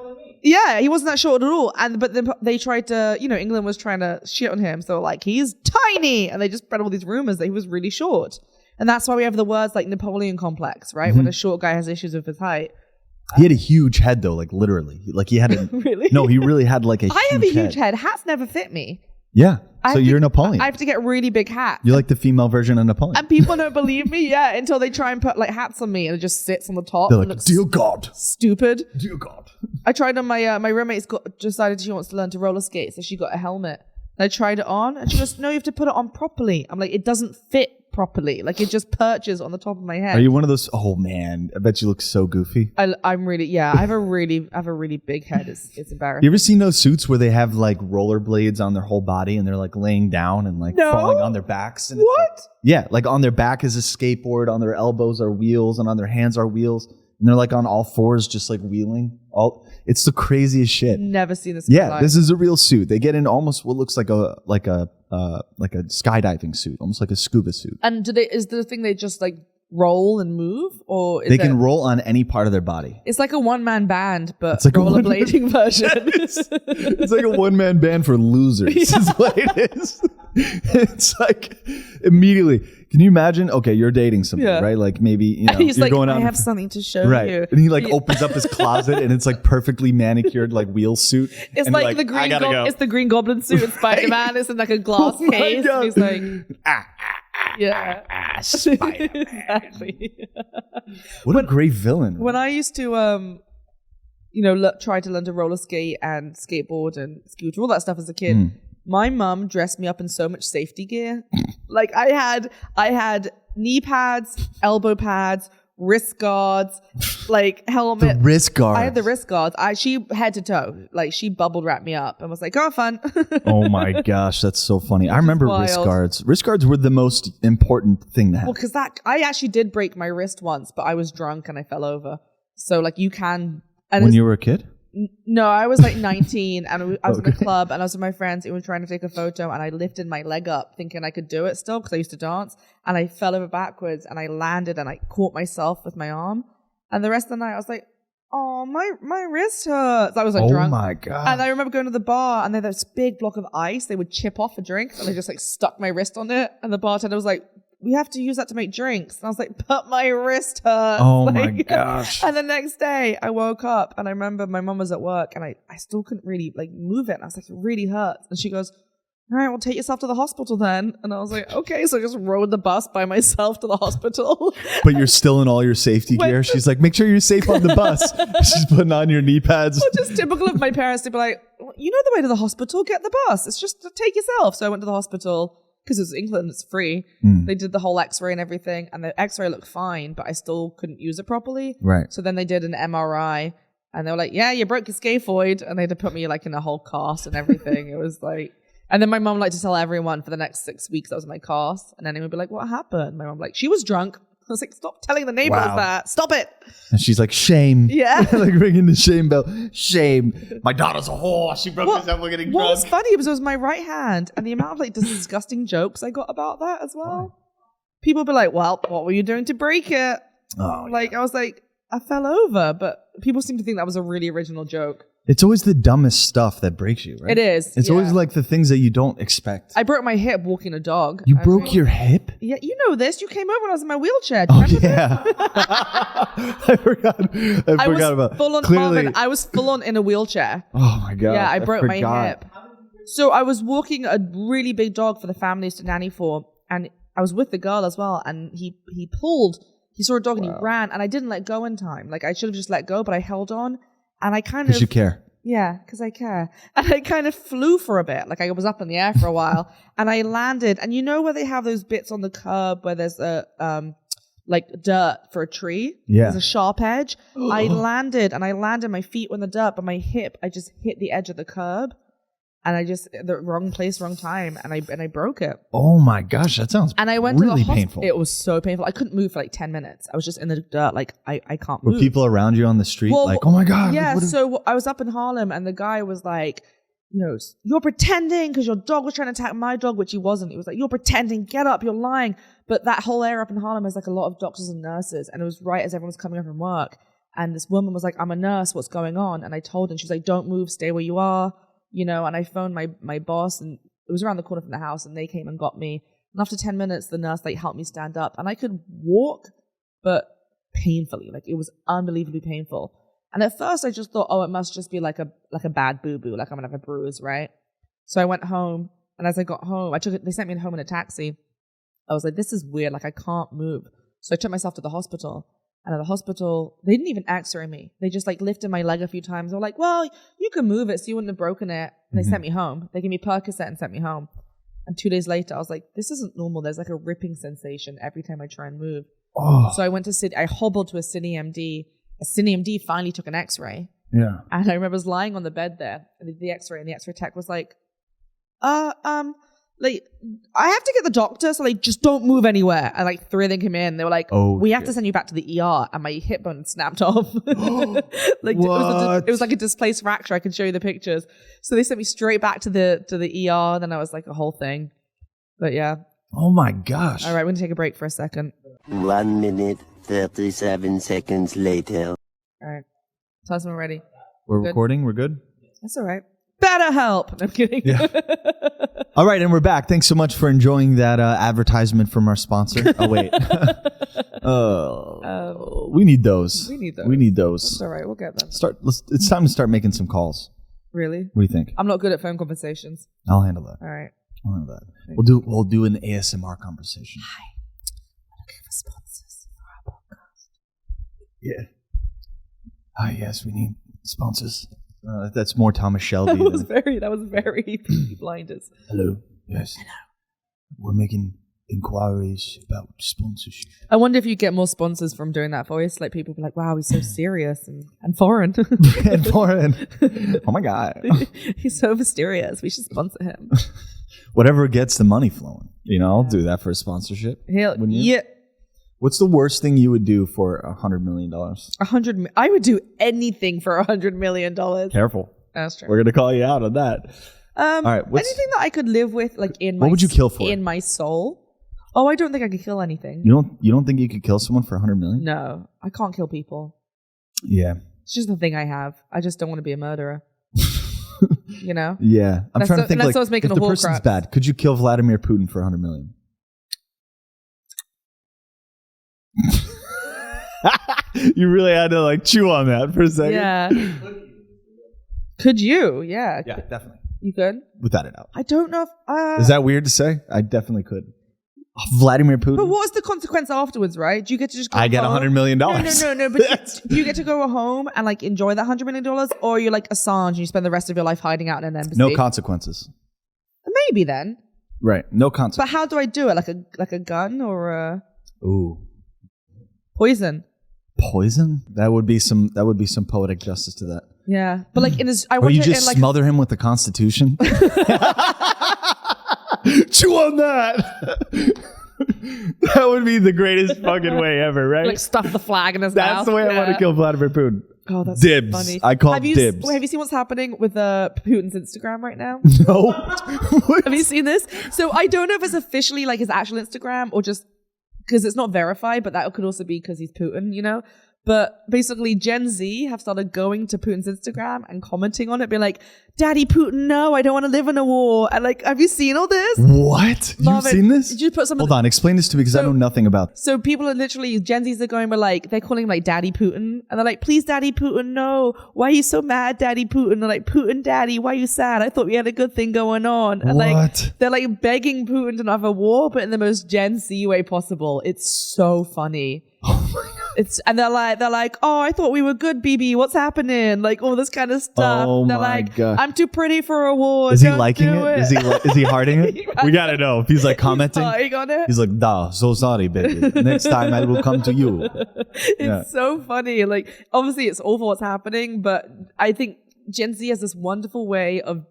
Yeah, he wasn't that short at all. But then they tried to, England was trying to shit on him. So like, he's tiny. And they just spread all these rumors that he was really short. And that's why we have the words like Napoleon complex, right? When a short guy has issues with his height.
He had a huge head, though, like literally. Like he had a.
Really?
No, he really had like a
I have a
huge
huge head. Hats never fit me.
Yeah.
I
So
have
you're
to-
Napoleon.
I have to get really big hats.
You're like the female version of Napoleon.
And people don't believe me, yeah, until they try and put like hats on me and it just sits on the top.
They're
and
like,
looks
dear God.
stupid.
Dear God.
I tried on my roommate's decided she wants to learn to roller skate, so she got a helmet. And I tried it on, and she goes, "No, you have to put it on properly." I'm like, "It doesn't fit properly. Like it just perches on the top of my head."
Are you one of those? Oh man, I bet you look so goofy.
I'm really, I have a really big head. It's embarrassing.
You ever seen those suits where they have like rollerblades on their whole body and they're like laying down and like
No.
falling on their backs? And it's
What?
like- yeah, like on their back is a skateboard, on their elbows are wheels, and on their hands are wheels, and they're like on all fours, just like wheeling. It's the craziest shit.
Never seen this. In my
Yeah,
life.
this is a real suit. They get in almost what looks like a skydiving suit, almost like a scuba suit.
And is the thing they just like roll and move, or is
They can
it-
roll on any part of their body.
It's like a one-man band, but
It's like a
rollerblading version.
It's like a one-man band for losers. Is what it is. It's like immediately. Can you imagine? Okay, you're dating somebody,
Yeah.
right? Like maybe
He's
you're
like,
going
I
on.
have something to show
Right,
you.
and he like opens up his closet, and it's like perfectly manicured, like wheel suit.
It's
And
like,
you're
the green.
I gotta go.
It's the Green Goblin suit in Spider-Man. It's in like a glass
Oh my
case.
God.
And he's like, yeah,
Spider-Man.
exactly.
What a great villain.
When I used to, try to learn to roller skate and skateboard and scooter, all that stuff as a kid, my mum dressed me up in so much safety gear. Like I had knee pads, elbow pads, wrist guards, like helmet.
the wrist guard.
I had the wrist guards. She head to toe, like she bubble wrapped me up and was like, "Go have fun."
Oh my gosh, that's so funny. I remember wrist
wild.
guards. Wrist guards were the most important thing to have.
Well, because I actually did break my wrist once, but I was drunk and I fell over. So like you can. And
When you were a kid?
No, I was like 19 and I was in a
Okay.
club and I was with my friends and we were trying to take a photo and I lifted my leg up thinking I could do it still because I used to dance and I fell over backwards and I landed and I caught myself with my arm and the rest of the night I was like, oh, my wrist hurts. I was like drunk.
Oh my god.
And I remember going to the bar and they had this big block of ice. They would chip off a drink and they just like stuck my wrist on it and the bartender was like, we have to use that to make drinks. And I was like, but my wrist hurts.
Oh my gosh.
And the next day I woke up and I remember my mom was at work and I still couldn't really like move it. And I was like, it really hurts. And she goes, all right, well, take yourself to the hospital then. And I was like, okay. So I just rode the bus by myself to the hospital.
But you're still in all your safety gear. She's like, make sure you're safe on the bus. She's putting on your knee pads.
Well, just typical of my parents to be like, well, you know the way to the hospital, get the bus. It's just to take yourself. So I went to the hospital. Because it was England, it's free. They did the whole x-ray and everything. And the x-ray looked fine, but I still couldn't use it properly.
Right.
So then they did an MRI. And they were like, yeah, you broke your scaphoid. And they had to put me like in a whole cast and everything. It was like... And then my mom liked to tell everyone for the next 6 weeks that was my cast. And then they would be like, what happened? My mom like, she was drunk. I was like, stop telling the neighbors that. Stop it.
And she's like, shame.
Yeah.
Like ringing the shame bell. Shame. My daughter's a whore. She broke herself while getting
What
drunk.
was funny was it was my right hand. And the amount of like disgusting jokes I got about that as well. People would be like, well, what were you doing to break it?
Oh,
like, I was like, I fell over. But people seem to think that was a really original joke.
It's always the dumbest stuff that breaks you, right?
It is.
It's always like the things that you don't expect.
I broke my hip walking a dog.
You broke your hip?
Yeah, you know this. You came over when I was in my wheelchair. Do you remember
Yeah. I forgot about
full on
clearly.
I was full on in a wheelchair.
Oh my God.
Yeah, I broke my
forgot.
hip. So I was walking a really big dog for the families to nanny for, and I was with the girl as well, and he saw a dog and he ran, and I didn't let go in time. Like I should have just let go, but I held on, and I kind of...
Because you care.
Yeah, because I care. And I kind of flew for a bit. Like I was up in the air for a while, and I landed. And you know where they have those bits on the curb where there's a like dirt for a tree?
Yeah.
There's a sharp edge. I landed my feet were in the dirt, but my hip, I just hit the edge of the curb. And I just, the wrong place, wrong time. And I broke it.
Oh my gosh, that sounds
And I went
really
to the hospital.
painful.
It was so painful. I couldn't move for like 10 minutes. I was just in the dirt. Like I can't
Were
move.
people around you on the street
Well,
like, oh my God.
Yeah,
what
so I was up in Harlem and the guy was like, you know, you're pretending because your dog was trying to attack my dog, which he wasn't. He was like, you're pretending, get up, you're lying. But that whole area up in Harlem has like a lot of doctors and nurses. And it was right as everyone was coming up from work. And this woman was like, I'm a nurse, what's going on? And I told her, and she was like, don't move, stay where you are. You know, and I phoned my boss, and it was around the corner from the house, and they came and got me. And after 10 minutes, the nurse like helped me stand up, and I could walk, but painfully. Like it was unbelievably painful. And at first, I just thought, oh, it must just be like a bad boo boo, like I'm gonna have a bruise, right? So I went home, and as I got home, they sent me home in a taxi. I was like, this is weird, like I can't move. So I took myself to the hospital. And at the hospital, they didn't even x-ray me. They just like lifted my leg a few times. They were like, well, you can move it so you wouldn't have broken it. And they sent me home. They gave me Percocet and sent me home. And 2 days later, I was like, this isn't normal. There's like a ripping sensation every time I try and move.
Oh.
So I went to Sydney. I hobbled to a Sydney MD. A Sydney MD finally took an x-ray.
Yeah.
And I remember I was lying on the bed there. And they did the x-ray. And the x-ray tech was like, like, I have to get the doctor, so like, just don't move anywhere. And like 3 of them came in. They were like,
Oh,
we have to send you back to the ER. And my hip bone snapped off. Like
What?
it was like a displaced fracture. I can show you the pictures. So they sent me straight back to the ER. Then I was like a whole thing. But yeah.
Oh my gosh.
All right, we're gonna take a break for a second.
1 minute, 37 seconds later.
All right. Tell us when we're ready.
We're
Good.
recording? We're good?
That's all right. Better help. No, I'm kidding.
Yeah. All right, and we're back. Thanks so much for enjoying that advertisement from our sponsor. Oh, wait. We need those.
We need those.
We need those.
That's all right. We'll get them.
It's time to start making some calls.
Really?
What do you think?
I'm not good at phone conversations.
I'll handle that.
All right.
I'll handle that. We'll do an ASMR conversation.
Looking for sponsors for our podcast.
Yeah. Yes, we need sponsors. That's more Thomas Shelby.
That was very Peaky Blinders.
Hello. Yes. Hello. We're making inquiries about sponsorship.
I wonder if you get more sponsors from doing that voice. Like people be like, wow, he's so serious and foreign.
And foreign. Oh my God.
He's so mysterious. We should sponsor him.
Whatever gets the money flowing. You know, I'll do that for a sponsorship. Wouldn't you?
Yeah.
What's the worst thing you would do for $100 million?
I would do anything for $100 million.
Careful.
That's true.
We're going to call you out on that. All right.
Anything that I could live with, like
what would you kill for?
In my soul? Oh, I don't think I could kill anything.
You don't think you could kill someone for $100 million?
No, I can't kill people.
Yeah.
It's just the thing I have. I just don't want to be a murderer. You know?
Yeah. I'm trying to think, like,
I was making
if
a
the person's bad, could you kill Vladimir Putin for $100 million? You really had to like chew on that for a second.
Yeah. Could you? Yeah.
Yeah, definitely.
You could?
Without a doubt.
I don't know if...
Is that weird to say? I definitely could. Vladimir Putin.
But what's the consequence afterwards, right? Do you get to just go
I get
home?
$100 million.
No. But do you get to go home and like enjoy that $100 million? Or you're like Assange and you spend the rest of your life hiding out in an embassy?
No consequences.
Maybe then.
Right. No consequences.
But how do I do it? Like a gun or a
Ooh.
poison?
Poison? That would be some poetic justice to that.
Yeah. But like in his...
Or you just smother him with the Constitution? Chew on that! That would be the greatest fucking way ever, right?
like stuff the flag in his mouth.
That's the way I want to kill Vladimir Putin.
Oh, that's
dibs.
funny.
I call
have
dibs.
Have you seen what's happening with Putin's Instagram right now?
No.
Have you seen this? So I don't know if it's officially like his actual Instagram or just because it's not verified, but that could also be because he's Putin, you know? But basically Gen Z have started going to Putin's Instagram and commenting on it, being like, Daddy Putin, no, I don't want to live in a war. And like, have you seen all this?
What? You've seen this?
Did you put some
Hold on, explain this to me because I know nothing about this.
So people are literally, Gen Zs are going, but like, they're calling him like Daddy Putin. And they're like, please, Daddy Putin, no. Why are you so mad, Daddy Putin? They're like, Putin, Daddy, why are you sad? I thought we had a good thing going on. And like, they're like begging Putin to not have a war, but in the most Gen Z way possible. It's so funny. Oh my God. And they're like, oh, I thought we were good, BB. What's happening? Like all this kind of stuff.
Oh
they're
my
like,
God.
I'm too pretty for a war.
Is he liking it? Is he hearting it? We gotta know if he's like commenting.
He's on it.
He's like, "Da, so sorry, baby. Next time I will come to you."
It's so funny. Like obviously it's awful what's happening, but I think Gen Z has this wonderful way of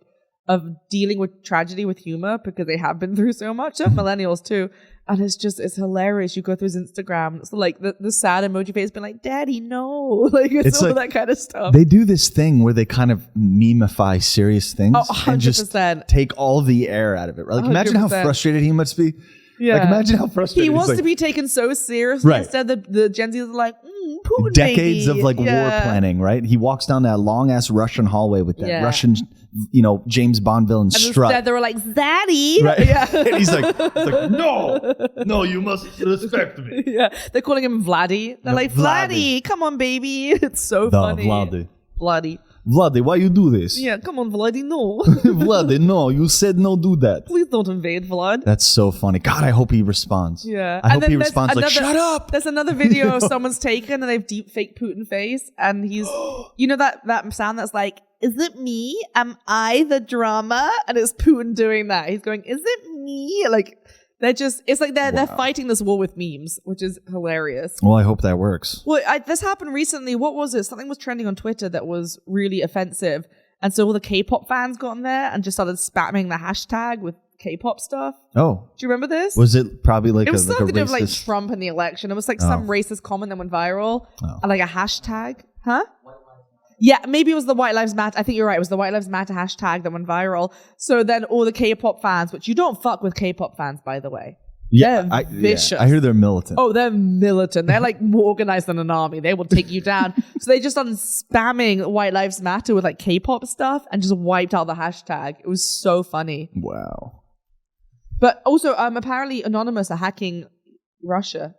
dealing with tragedy with humor because they have been through so much. So millennials too. And it's hilarious. You go through his Instagram. It's like the sad emoji face being like, Daddy, no. Like it's all like, that kind of stuff.
They do this thing where they kind of memify serious things.
Oh, 100%.
And just take all the air out of it. Like imagine
100%.
how frustrated he must be.
Yeah.
Like imagine how frustrated
he wants to be taken so seriously.
Right.
Instead the Gen Zs are like, Putin,
decades
baby.
of like war planning, right? He walks down that long ass Russian hallway with that Russian, James Bond villain
and
strut.
Instead they were like, Zaddy.
Right.
Yeah.
And he's like, no, you must respect me.
Yeah. They're calling him Vladdy. They're like, Vladdy, come on, baby. It's so funny. Vladdy.
Vladdy, why you do this?
Yeah, come on, Vladdy, no.
Vladdy, no, you said no, do that.
Please don't invade, Vlad.
That's so funny. God, I hope he responds.
Yeah.
I hope he responds like, shut up.
There's another video someone's taken and they've deep fake Putin face and he's, you know that sound that's like, is it me? Am I the drama? And it's Putin doing that. He's going, is it me? Like, it's like they're fighting this war with memes, which is hilarious.
Well, I hope that works.
Well, this happened recently. What was it? Something was trending on Twitter that was really offensive. And so all the K-pop fans got on there and just started spamming the hashtag with K-pop stuff. Oh. Do you remember this?
Was it probably like
it was something to do with like
racist...
Trump and the election. It was like some racist comment that went viral. And like a hashtag. Huh? Yeah, maybe it was the White Lives Matter. I think you're right. It was the White Lives Matter hashtag that went viral. So then all the K-pop fans, which you don't fuck with K-pop fans, by the way.
Yeah,
they're vicious.
I hear they're militant.
Oh, they're militant. They're like more organized than an army. They will take you down. So they just started spamming White Lives Matter with like K-pop stuff and just wiped out the hashtag. It was so funny.
Wow.
But also, apparently Anonymous are hacking Russia.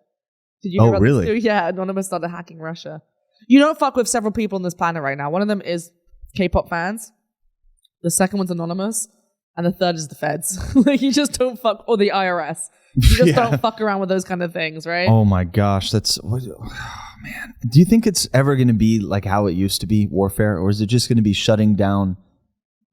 Did you know about
really?
this too? Yeah, Anonymous started hacking Russia. You don't fuck with several people on this planet right now. One of them is K-pop fans. The second one's Anonymous. And the third is the feds. Like, you just don't fuck, or the IRS. You just don't fuck around with those kind of things, right?
Oh my gosh, man. Do you think it's ever going to be like how it used to be, warfare? Or is it just going to be shutting down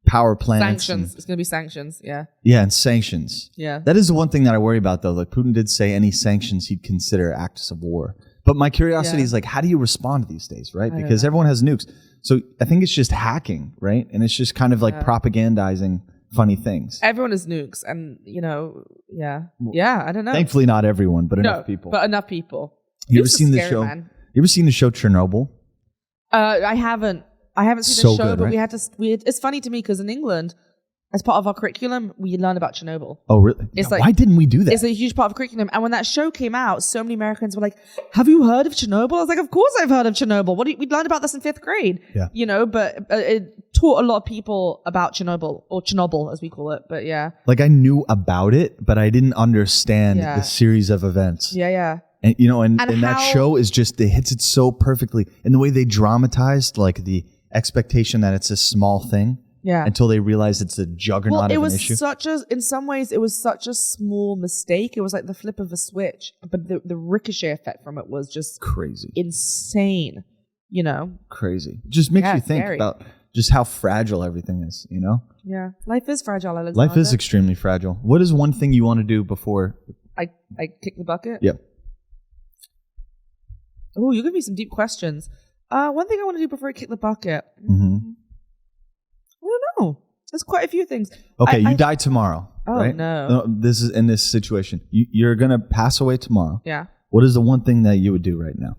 power plants?
Sanctions. It's going to be sanctions, yeah.
Yeah, and sanctions.
Yeah.
That is the one thing that I worry about, though. Like, Putin did say any sanctions he'd consider acts of war. But my curiosity is like, how do you respond these days, right? Because everyone has nukes. So I think it's just hacking, right? And it's just kind of like propagandizing funny things.
Everyone is nukes, and I don't know.
Thankfully, not everyone, but enough people.
But enough people.
You ever seen the show?
Man.
You ever seen the show Chernobyl?
I haven't seen the show, but right? It's funny to me because in England, as part of our curriculum, we learn about Chernobyl.
Oh, really? Why didn't we do that?
It's a huge part of curriculum. And when that show came out, so many Americans were like, have you heard of Chernobyl? I was like, of course I've heard of Chernobyl. We learned about this in 5th grade. Yeah. You know, but it taught a lot of people about Chernobyl, or Chernobyl as we call it. But yeah.
Like I knew about it, but I didn't understand the series of events.
Yeah, yeah.
And and
And
that
how-
show is just, it hits it so perfectly. And the way they dramatized like the expectation that it's a small thing
Yeah.
until they realize it's a juggernaut
Well, it
of an
was
issue.
in some ways, it was such a small mistake. It was like the flip of a switch, but the ricochet effect from it was just
Crazy.
insane.
Crazy. It just makes
Yeah,
you think
scary.
about just how fragile everything is,
Yeah, life is fragile, Alexander.
Life is extremely fragile. What is one thing you want to do before?
I kick the bucket.
Yeah.
Oh, you give me some deep questions. One thing I want to do before I kick the bucket.
Mm-hmm.
I don't know. There's quite a few things.
Okay,
I
you die tomorrow.
Oh,
right?
no.
This is in this situation. You're going to pass away tomorrow.
Yeah.
What is the one thing that you would do right now?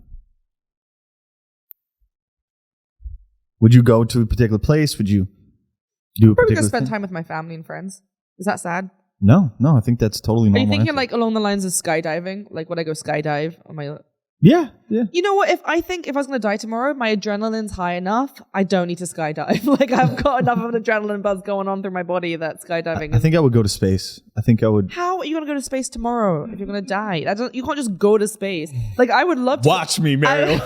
Would you go to a particular place? Would you do a
I'm probably
particular
gonna spend
thing?
time with my family and friends. Is that sad?
No, I think that's totally
Are
normal.
you thinking
answer.
like along the lines of skydiving? Like would I go skydive on my?
Yeah.
You know what? If I was gonna die tomorrow, my adrenaline's high enough. I don't need to skydive. Like I've got enough of an adrenaline buzz going on through my body that skydiving.
I think I would go to space. I think I would.
How are you gonna go to space tomorrow if you're gonna die? You can't just go to space. Like I would love to.
Watch me, Meriel.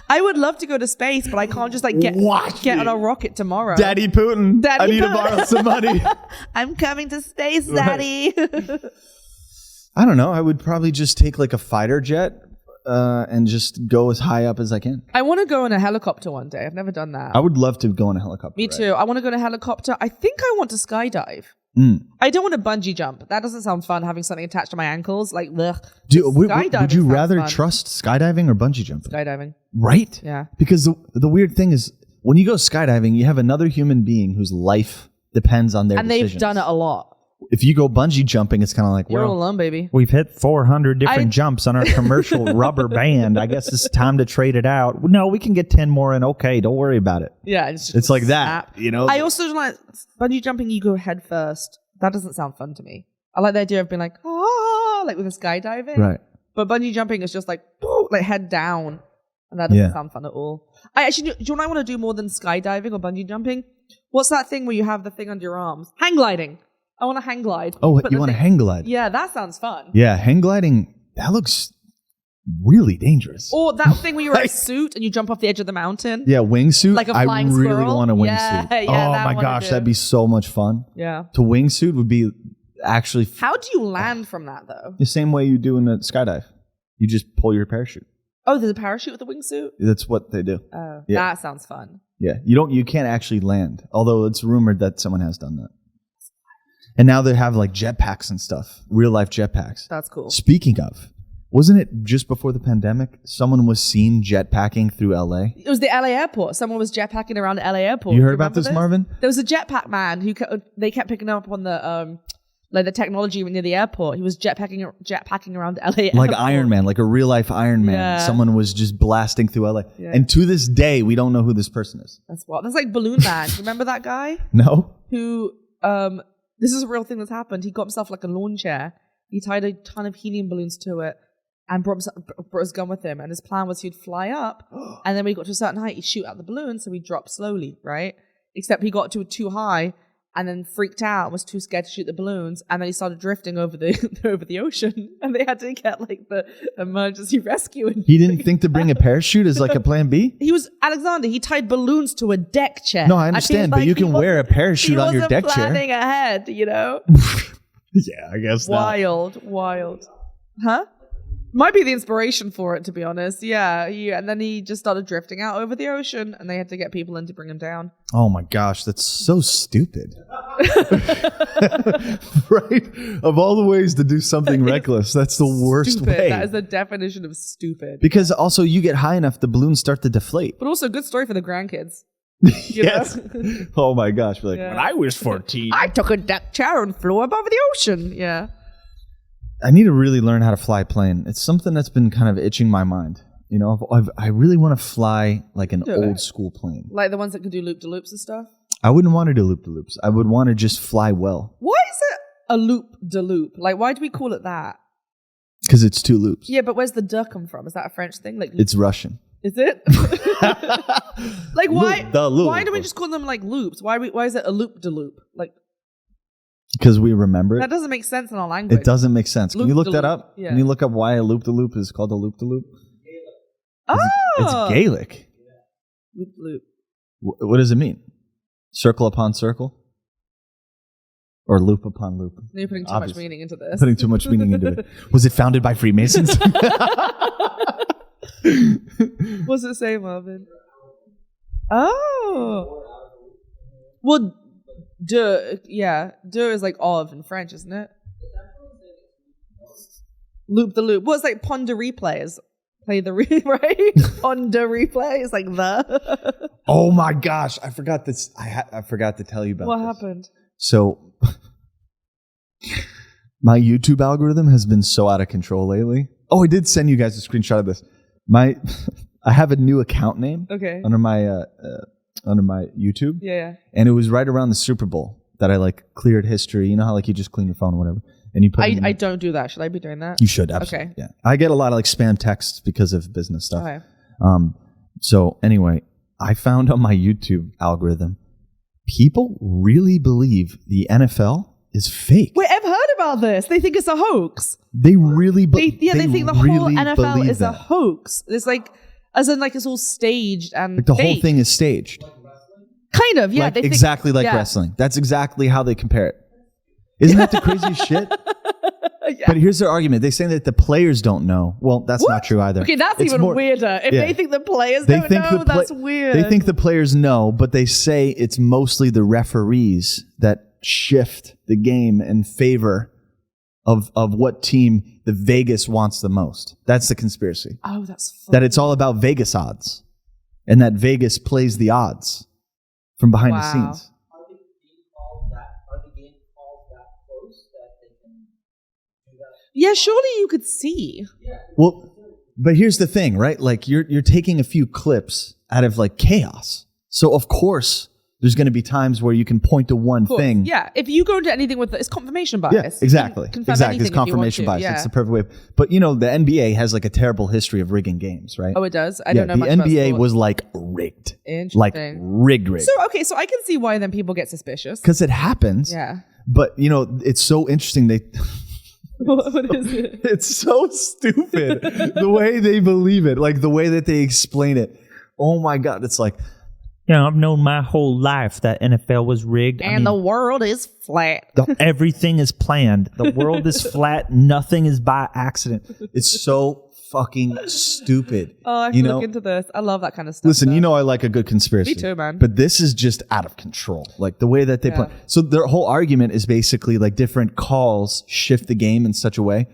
I would love to go to space, but I can't just like get on a rocket tomorrow.
Daddy Putin.
Daddy
I need to
Putin.
borrow some money.
I'm coming to space, Daddy.
I don't know. I would probably just take like a fighter jet and just go as high up as I can.
I want to go in a helicopter one day. I've never done that.
I would love to go in a helicopter.
Me too. I want to go in a helicopter. I think I want to skydive.
Mm.
I don't want to bungee jump. That doesn't sound fun, having something attached to my ankles. Like, ugh.
Would
Skydiving
you
sounds
rather
fun.
trust skydiving or bungee jumping?
Skydiving.
Right?
Yeah.
Because the weird thing is, when you go skydiving, you have another human being whose life depends on their
And
decisions.
they've done it a lot.
If you go bungee jumping, it's kind of like,
You're all
well,
alone, baby.
we've hit 400 different
I-
jumps on our commercial rubber band. I guess it's time to trade it out. No, we can get 10 more in. Okay, don't worry about it.
Yeah. It's just
It's like
snap.
that, you know?
I also don't like bungee jumping. You go head first. That doesn't sound fun to me. I like the idea of being like, like with a skydiving.
Right.
But bungee jumping is just like head down. And that doesn't sound fun at all. Do you know what I want to do more than skydiving or bungee jumping? What's that thing where you have the thing under your arms? Hang gliding. I want to hang glide.
Oh,
Put
you
the
want to
thing-
hang glide?
Yeah, that sounds fun.
Yeah, hang gliding, that looks really dangerous.
Or that thing where you're in a suit and you jump off the edge of the mountain.
Yeah, wingsuit.
Like a flying
I really
squirrel?
want a wingsuit.
Yeah, yeah,
oh
that
my
one I
gosh,
do.
that'd be so much fun.
Yeah.
To wingsuit would be actually
How do you land from that though?
the same way you do in a skydive. You just pull your parachute.
Oh, there's a parachute with a wingsuit?
That's what they do.
Oh,
Yeah.
that sounds fun.
Yeah, you can't actually land. Although it's rumored that someone has done that. And now they have like jetpacks and stuff, real life jetpacks.
That's cool.
Speaking of, wasn't it just before the pandemic? Someone was seen jetpacking through LA.
It was the LA airport. Someone was jetpacking around the LA airport.
You
Do
heard about
remember
this, Marvin?
There was a jetpack man who they kept picking up on the the technology near the airport. He was jetpacking around the LA airport.
Like Iron Man, like a real life Iron Man.
Yeah.
Someone was just blasting through LA.
Yeah.
And to this day, we don't know who this person is.
That's like Balloon Man. Remember that guy
No?
who this is a real thing that's happened. He got himself like a lawn chair. He tied a ton of helium balloons to it and brought his gun with him. And his plan was he'd fly up, and then when he got to a certain height, he'd shoot out the balloon, so he'd drop slowly, right? Except he got to too high and then freaked out, was too scared to shoot the balloons, and then he started drifting over the ocean, and they had to get like the emergency rescue. And
He didn't think to bring a parachute as like a plan B?
he was Alexander. He tied balloons to a deck chair.
No, I
And
understand,
he's
but
like,
you can
he
wear a parachute on your
wasn't
deck chair.
planning ahead, you know.
Yeah, I guess
Wild. Huh? Might be the inspiration for it, to be honest. Yeah. And then he just started drifting out over the ocean, and they had to get people in to bring him down.
Oh my gosh, that's so stupid. Right? Of all the ways to do something reckless, that's the worst
Stupid.
way.
That is the definition of stupid.
Because also you get high enough, the balloons start to deflate.
But also, good story for the grandkids. You
Yes.
know?
Oh my gosh. We're like,
Yeah.
when I was 14.
I took a deck chair and flew above the ocean. Yeah.
I need to really learn how to fly a plane. It's something that's been kind of itching my mind. You know, I really want to fly like an
Do it.
old school plane.
Like the ones that could do loop-de-loops and stuff.
I wouldn't want to do loop-de-loops. I would want to just fly well
Why is it a loop-de-loop? Like, why do we call it that?
because it's two loops.
Yeah, but where's the "de" come from? Is that a French thing? Like,
It's Russian.
is it? Like, why?
Loop, the loop.
Why do we just call them like loops? Why is it a loop-de-loop? Like,
Because we remember
That
it.
doesn't make sense in our language.
It doesn't make sense. Can you look that up?
Yeah.
Can you look up why a loop-de-loop is called a loop-de-loop?
Oh,
It's Gaelic.
Loop loop.
What does it mean? Circle upon circle? Or loop upon loop?
You're putting too
Obviously.
much meaning into this.
Putting too much meaning into it. Was it founded by Freemasons?
What's it say, Marvin? Oh. Well, de is like of in French, isn't it? Loop the loop. Well, it's like ponder replay is play the right? Ponder replay is like the.
Oh my gosh. I forgot this. I forgot to tell you about
What
this.
happened?
So my YouTube algorithm has been so out of control lately. Oh, I did send you guys a screenshot of this. I have a new account name
Okay.
under my YouTube.
Yeah.
And it was right around the Super Bowl that I like cleared history. You know how like you just clean your phone or whatever. And you put
I don't do that. Should I be doing that?
You should, absolutely.
Okay.
Yeah. I get a lot of like spam texts because of business stuff.
Okay.
So anyway, I found on my YouTube algorithm, people really believe the NFL is fake.
Wait, I've heard about this. They think it's a hoax.
They really believe.
They think the
really
whole NFL
believe
is a
that.
hoax. It's like, as in like it's all staged and
Like the whole
fake.
thing is staged.
Kind of, yeah.
Like
they think,
exactly like
yeah.
wrestling. That's exactly how they compare it. Isn't that the craziest shit?
Yeah.
But here's their argument. They say that the players don't know. Well, that's
What?
not true either.
Okay, that's
It's
even
more-
weirder. If
yeah.
they think the players
They
don't
think
know,
the pla-
that's weird.
They think the players know, but they say it's mostly the referees that shift the game in favor of what team the Vegas wants the most. That's the conspiracy.
Oh, that's funny.
That it's all about Vegas odds, and that Vegas plays the odds from behind the
Wow.
scenes.
Yeah, surely you could see.
Well, but here's the thing, right? Like you're taking a few clips out of like chaos. So of course there's going to be times where you can point to one
Of course.
thing.
Yeah, if you go into anything with it's confirmation bias.
Yeah,
You
exactly.
can confirm
Exactly.
anything
It's
if you want
confirmation
to.
bias.
Yeah.
It's the perfect way. But you know, the NBA has like a terrible history of rigging games, right?
Oh, it does? I don't know
the
much about
NBA
sport.
was like rigged.
Interesting.
Like rigged.
So, okay, so I can see why then people get suspicious.
Because it happens.
Yeah.
But you know, it's so interesting.
What is it?
It's so stupid the way they believe it, like the way that they explain it. Oh my God. It's like,
Yeah, I've known my whole life that NFL was rigged.
And the world is flat.
Everything is planned. The world is flat. Nothing is by accident.
it's so fucking stupid.
Oh, I have
You
to
know-
look into this. I love that kind of stuff.
Listen,
though.
you know I like a good conspiracy.
Me too, man.
But this is just out of control. Like the way that they play. So their whole argument is basically like different calls shift the game in such a way.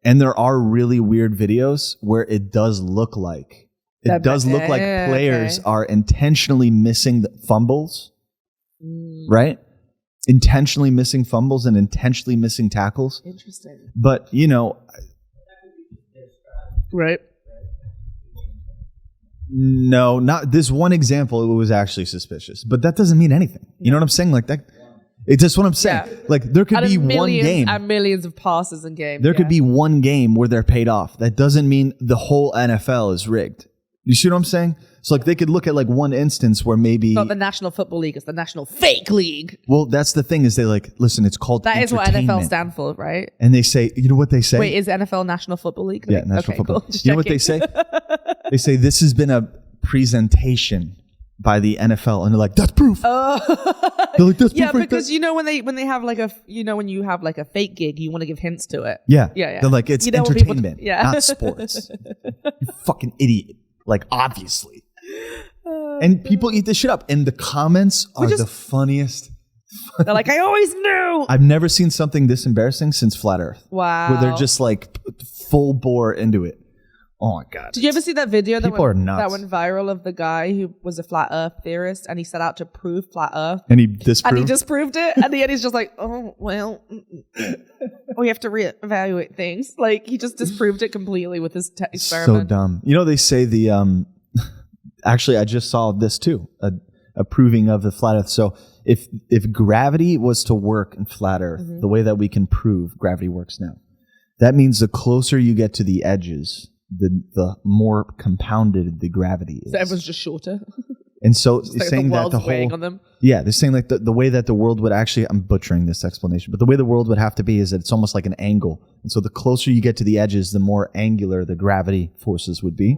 And there are really weird videos where it does look like
That-
like
yeah,
players
okay.
are intentionally missing the fumbles, right? Intentionally missing fumbles and intentionally missing tackles.
Interesting.
But, you know,
Right.
no, not this one example. It was actually suspicious, but that doesn't mean anything. You know what I'm saying? Like that. It's just what I'm saying.
Yeah.
Like there could
Out of
be one
millions
game.
and millions of passes in games.
There could
yeah.
be one game where they're paid off. That doesn't mean the whole NFL is rigged. You see what I'm saying? So like they could look at like one instance where maybe.
Not the National Football League, it's the National Fake League.
Well, that's the thing is they like listen. It's called
That is what NFL
entertainment.
stands for, right?
And they say, you know what they say?
Wait, is NFL National Football League?
Yeah, National
Okay,
Football.
cool. Just
You know what they
checking.
say? They say this has been a presentation by the NFL, and they're like, "That's proof." They're like, "That's
Yeah,
proof." right
because
there."
you know when they have like a when you have like a fake gig, you want to give hints to it.
Yeah,
Yeah.
They're like, "It's
You know what people
entertainment,
do- yeah.
not sports." You fucking idiot! Like, obviously. And people eat this shit up, and the comments are
just-
the funniest.
They're like, I always knew.
I've never seen something this embarrassing since Flat Earth.
Wow.
Where they're just like full bore into it. Oh my God.
Did you ever see that video that
People are nuts.
that went viral of the guy who was a flat Earth theorist and he set out to prove flat Earth
And he disproved.
and he disproved it? At the end, he's just like, oh well, we have to reevaluate things. Like he just disproved it completely with his
so
experiment.
dumb. You know, they say the actually, I just saw this too, a proving of the flat Earth. So if gravity was to work in flat Earth,
Mm-hmm.
the way that we can prove gravity works now, that means the closer you get to the edges, the more compounded the gravity is.
So everyone's just shorter.
And so
Just
it's
like
saying
the
that
world's
the whole
weighing on them.
yeah, they're saying like the way that the world would actually, I'm butchering this explanation, but the way the world would have to be is that it's almost like an angle. And so the closer you get to the edges, the more angular the gravity forces would be.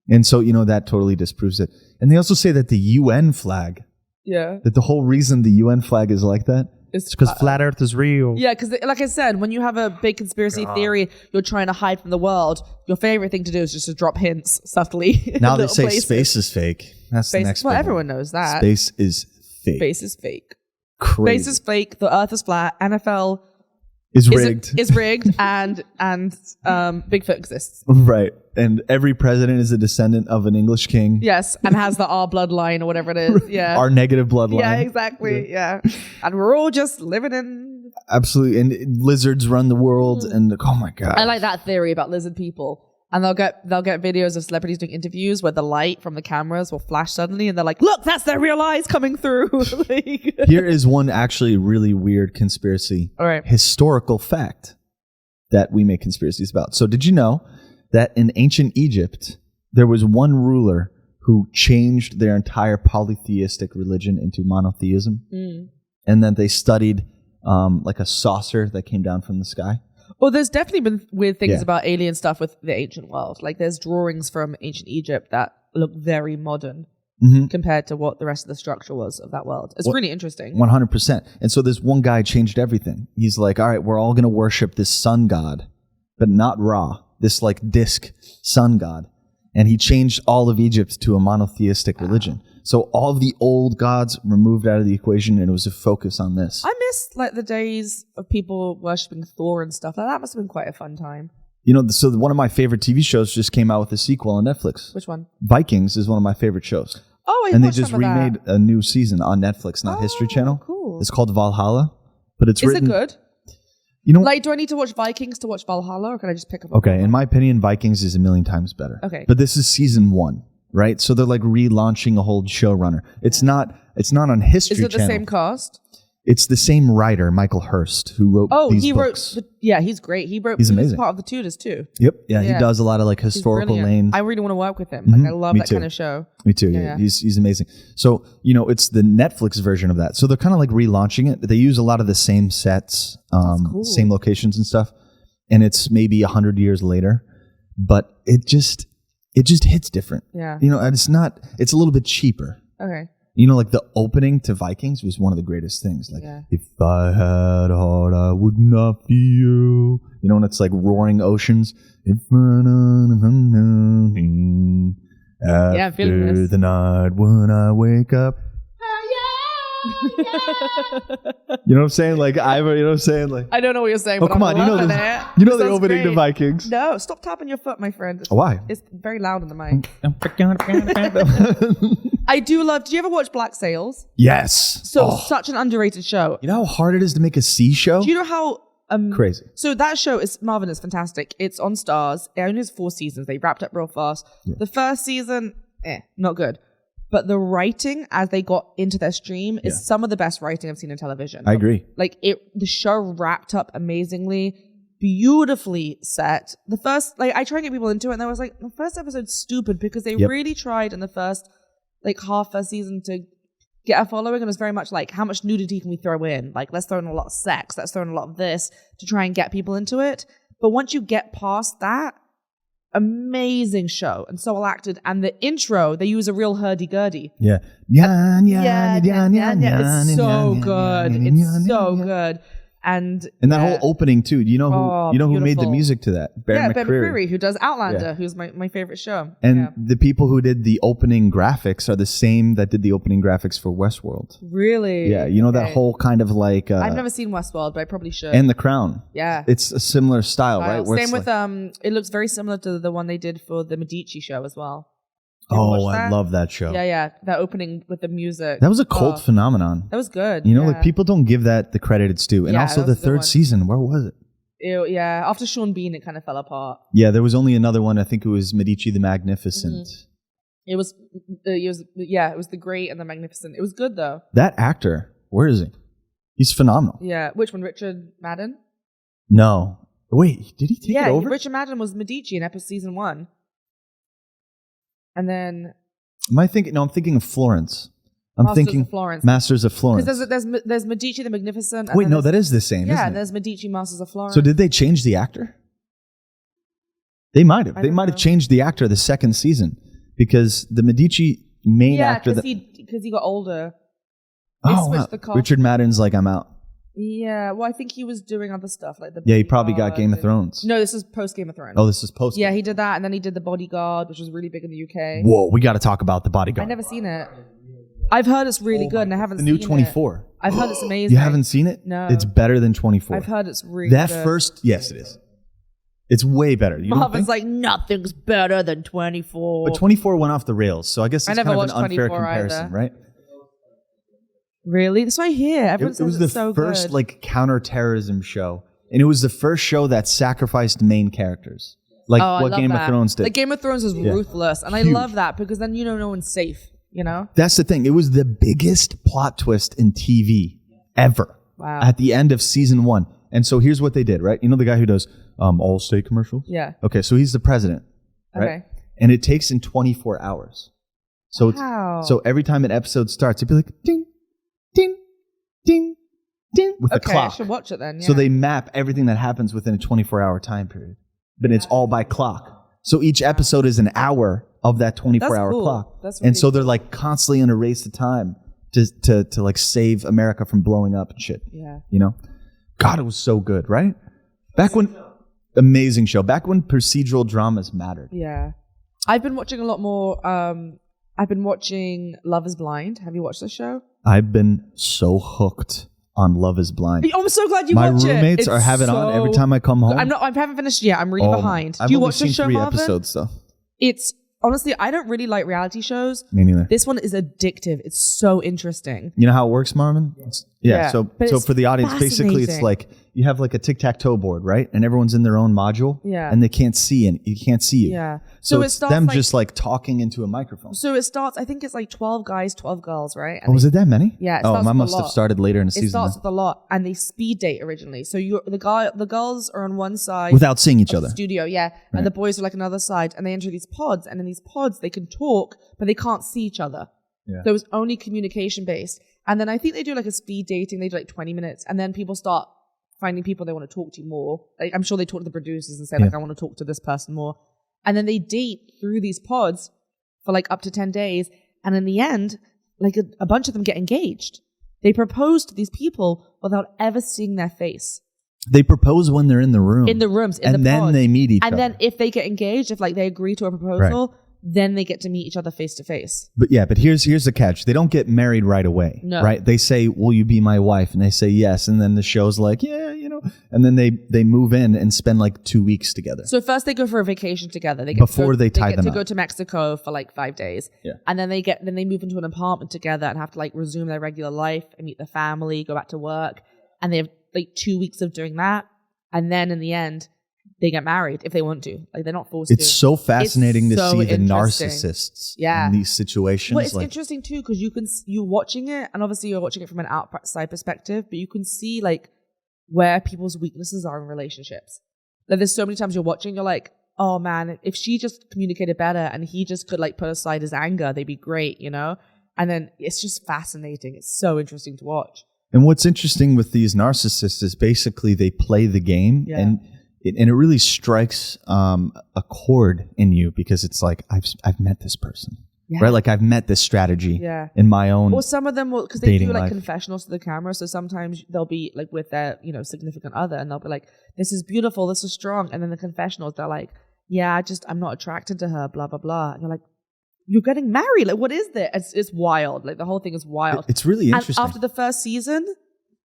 And so, that totally disproves it. And they also say that the UN flag, that the whole reason the UN flag is like that,
It's
because flat Earth is real.
Yeah, because like I said, when you have a big conspiracy theory you're trying to hide from the world, your favorite thing to do is just to drop hints subtly.
now they
little
say
places.
space is fake. That's the next
Well,
big
everyone
one.
knows that.
Space is fake.
Space is fake.
Crazy.
Space is fake. The Earth is flat. NFL
is rigged.
Is rigged, and Bigfoot exists.
Right. And every president is a descendant of an English king.
Yes, and has the R bloodline or whatever it is. Yeah.
Our negative bloodline.
Yeah, exactly. Yeah. And we're all just living in.
Absolutely. And lizards run the world. And oh my God.
I like that theory about lizard people. And they'll get videos of celebrities doing interviews where the light from the cameras will flash suddenly, and they're like, "Look, that's their real eyes coming through."
Here is one actually really weird conspiracy.
All right.
Historical fact that we make conspiracies about. So did you know that in ancient Egypt, there was one ruler who changed their entire polytheistic religion into monotheism? And then they studied like a saucer that came down from the sky?
Well, there's definitely been weird things
Yeah.
about alien stuff with the ancient world. Like there's drawings from ancient Egypt that look very modern compared to what the rest of the structure was of that world. It's really interesting.
100%. And so this one guy changed everything. He's like, all right, we're all going to worship this sun god, but not Ra, this like disc sun god. And he changed all of Egypt to a monotheistic religion. So all of the old gods removed out of the equation, and it was a focus on this.
I miss like the days of people worshipping Thor and stuff. Like, that must have been quite a fun time.
So one of my favorite TV shows just came out with a sequel on Netflix.
Which one?
Vikings is one of my favorite shows.
Oh, I
And they
watched
just
some of that.
remade a new season on Netflix, not History Channel.
Cool.
It's called Valhalla, but it's
Is
written.
it good?
You know,
Like, do I need to watch Vikings to watch Valhalla, or can I just pick up? a
okay, in my opinion, Vikings is a million times better.
Okay.
But this is season 1, right? So they're like relaunching a whole showrunner. It's not on History
Is it the
Channel.
same cast?
It's the same writer, Michael Hurst, who wrote these
he
books.
wrote. He's great. He
He's
was
amazing.
part of the Tudors too.
Yep. Yeah, he
Yeah.
does a lot of like
He's
historical
brilliant.
lanes.
I really want to work with him. Like, I love
Me
that
too.
kind of show.
Me too.
Yeah,
Yeah,
yeah.
He's amazing. So, it's the Netflix version of that. So they're kind of like relaunching it. They use a lot of the same sets,
cool.
same locations and stuff. And it's maybe 100 years later, but it just hits different.
Yeah.
And it's a little bit cheaper.
Okay.
Like the opening to Vikings was one of the greatest things. Like,
Yeah.
if I had a heart, I would not be you. And it's like roaring oceans.
I'm feeling
After
this.
the night when I wake up. You know what I'm saying? Like, you know what I'm saying? Like,
I don't know what you're saying.
oh,
but
come
I'm
on.
loving
The
It sounds
opening to
great.
Vikings.
No, stop tapping your foot, my friend.
Why?
It's very loud on the mic. I do love. Do you ever watch Black Sails?
Yes.
So such an underrated show.
You know how hard it is to make a sea show?
Do you know how
Crazy.
So that show is Marvin is fantastic. It's on Stars. It only has 4 seasons. They wrapped up real fast.
Yeah.
The first season, not good. But the writing as they got into their stream is some of the best writing I've seen in television.
I agree.
Like the show wrapped up amazingly, beautifully set. The first, I try and get people into it, and I was like, the first episode's stupid because they really tried in the first, first season to get a following, and it was very much like, how much nudity can we throw in? Like, let's throw in a lot of sex, let's throw in a lot of this to try and get people into it. But once you get past that, amazing show and so well acted, and the intro they use a real hurdy-gurdy.
Yeah.
It's so good. It's so good. And
that whole opening too. You know who made the
beautiful.
music to that?
Ben
McCreary.
McCreary, who does Outlander, who's my favorite show.
And the people who did the opening graphics are the same that did the opening graphics for Westworld.
Really?
Yeah, that whole kind of like.
I've never seen Westworld, but I probably should.
And The Crown.
Yeah.
It's a similar style, right? Where
Same
it's
with it looks very similar to the one they did for the Medici show as well.
Oh, I love that show.
Yeah. That opening with the music.
That was a cult phenomenon.
That was good.
Like people don't give that the credit it's due. And
Yeah,
also
that
the
was a good
third
one.
season, where was it?
Yeah, after Sean Bean, it kind of fell apart.
Yeah, there was only another one. I think it was Medici the Magnificent.
It was the Great and the Magnificent. It was good though.
That actor, where is he? He's phenomenal.
Yeah, which one? Richard Madden?
No. Wait, did he take it over?
Richard Madden was Medici in season 1. And then
Am I thinking? No, I'm thinking of Florence. I'm thinking
of Florence.
Masters of Florence.
Because there's Medici the Magnificent. And
Wait,
then
no,
there's-
that is the same.
Yeah,
isn't
and
it?
there's Medici Masters of Florence.
So did they change the actor? They might have.
I
They
don't
might have
know.
changed the actor the second season because the Medici main actor.
because he got older. They
Oh,
switched
wow.
the cast.
Richard Madden's like, I'm out.
Yeah, well, I think he was doing other stuff like the.
Yeah, he probably got
Bodyguard
Game of
and-
Thrones.
No, this is post Game of Thrones.
Oh, this is post.
Yeah, he did that, and then he did the Bodyguard, which was really big in the UK.
Whoa, we got to talk about the Bodyguard.
I've never seen it. I've heard it's really good, and I haven't
the
seen
new
it.
24.
I've heard it's amazing.
You haven't seen it?
No.
It's better than 24.
I've heard it's really
that
good.
first. Yes, it is. It's way better. You don't
Marvin's
think?
like, nothing's better than 24.
But 24 went off the rails, so I guess
I
it's
never
kind of an
watched
unfair
24
comparison,
either.
right?
Really? That's what I hear. Everyone
It
says
was
it's
the
so
first
good.
like counterterrorism show, and it was the first show that sacrificed main characters, like
I
what
love
Game
that.
of Thrones did.
Like Game of Thrones is ruthless, and I
Huge.
love that because then no one's safe. You know?
That's the thing. It was the biggest plot twist in TV ever.
Wow.
At the end of season 1, and so here's what they did, right? You know the guy who does all state commercials?
Yeah.
Okay, so he's the president, right?
Okay.
And it takes in 24 hours. So
Wow.
so every time an episode starts, it'd be like ding, ding, ding, ding with the
Okay, I
clock.
should watch it then. Yeah.
So they map everything that happens within a 24-hour time period, but it's all by clock. So each episode is an hour of that 24-hour
cool.
clock,
That's
and
really
so they're like constantly in a race to time to like save America from blowing up and shit.
Yeah.
You know, God, it was so good, right? Back when, amazing show. Back when procedural dramas mattered.
Yeah. I've been watching a lot more. I've been watching Love is Blind. Have you watched this show?
I've been so hooked on Love is Blind.
Oh, I'm so glad you
My
watch it.
roommates
It's
are having it on every
so-
time I come home.
I haven't finished yet. I'm really
Oh,
behind.
I've
Do you
only
watch
seen
the show,
3
Marvin?
episodes though.
It's honestly, I don't really like reality shows.
Me neither.
This one is addictive. It's so interesting.
You know how it works, Marvin?
Yeah,
So
but
so
it's
for the audience, basically, it's
fascinating.
like you have like a tic-tac-toe board, right? And everyone's in their own module.
Yeah.
And they can't see, and you can't see you.
Yeah.
So,
So it
it's
starts
them
like-
just like talking into a microphone.
So it starts. I think it's like 12 guys, 12 girls, right? And
Oh, was it that many?
Yeah, it
Oh,
starts
mine
with a
must have
lot.
started later in the
It
season.
starts
then.
with a lot, and they speed date originally. So the girls are on one side
Without seeing each
of
other.
the studio, yeah,
Right.
and the boys are like another side, and they enter these pods, and in these pods they can talk, but they can't see each other.
Yeah.
So it's only communication based. And then I think they do like a speed dating. They do like 20 minutes, and then people start finding people they want to talk to more. Like, I'm sure they talk to the producers and say like, I want to talk to this person more. And then they date through these pods for like up to 10 days. And in the end, like a bunch of them get engaged. They propose to these people without ever seeing their face.
They propose when they're in the room.
In the rooms, in
and
the
then
pods.
they meet each
And
other.
then if they get engaged, if like they agree to a proposal, then they get to meet each other face to face.
But here's the catch. They don't get married right away.
No.
Right? They say, "Will you be my wife?" And they say yes. And then the show's like, "Yeah, you know." And then they move in and spend like 2 weeks together.
So first they go for a vacation together. They get
Before
to go,
they tie
get
them
to
up.
go to Mexico for like 5 days.
Yeah.
And then they move into an apartment together and have to like resume their regular life and meet their family, go back to work. And they have like 2 weeks of doing that. And then in the end, they get married if they want to. Like they're not forced
It's
to.
so fascinating
It's
to
so
see the
interesting.
narcissists
Yeah.
in these situations.
Well, it's
like,
interesting too because you're watching it, and obviously you're watching it from an outside perspective, but you can see like where people's weaknesses are in relationships. Like there's so many times you're watching, you're like, oh man, if she just communicated better and he just could like put aside his anger, they'd be great, you know? And then it's just fascinating. It's so interesting to watch.
and what's interesting with these narcissists is basically they play the game,
Yeah.
and it really strikes a chord in you because it's like I've met this person,
Yeah.
right? Like I've met this strategy
Yeah.
in my own.
Or some of them will, because they do
dating
like
life.
confessionals to the camera. So sometimes they'll be like with their, significant other, and they'll be like, "This is beautiful, this is strong." And then the confessionals, they're like, "Yeah, I'm not attracted to her." Blah blah blah. And you're like, "You're getting married? Like, what is this?" It's wild. Like the whole thing is wild.
It's really interesting.
And after the first season,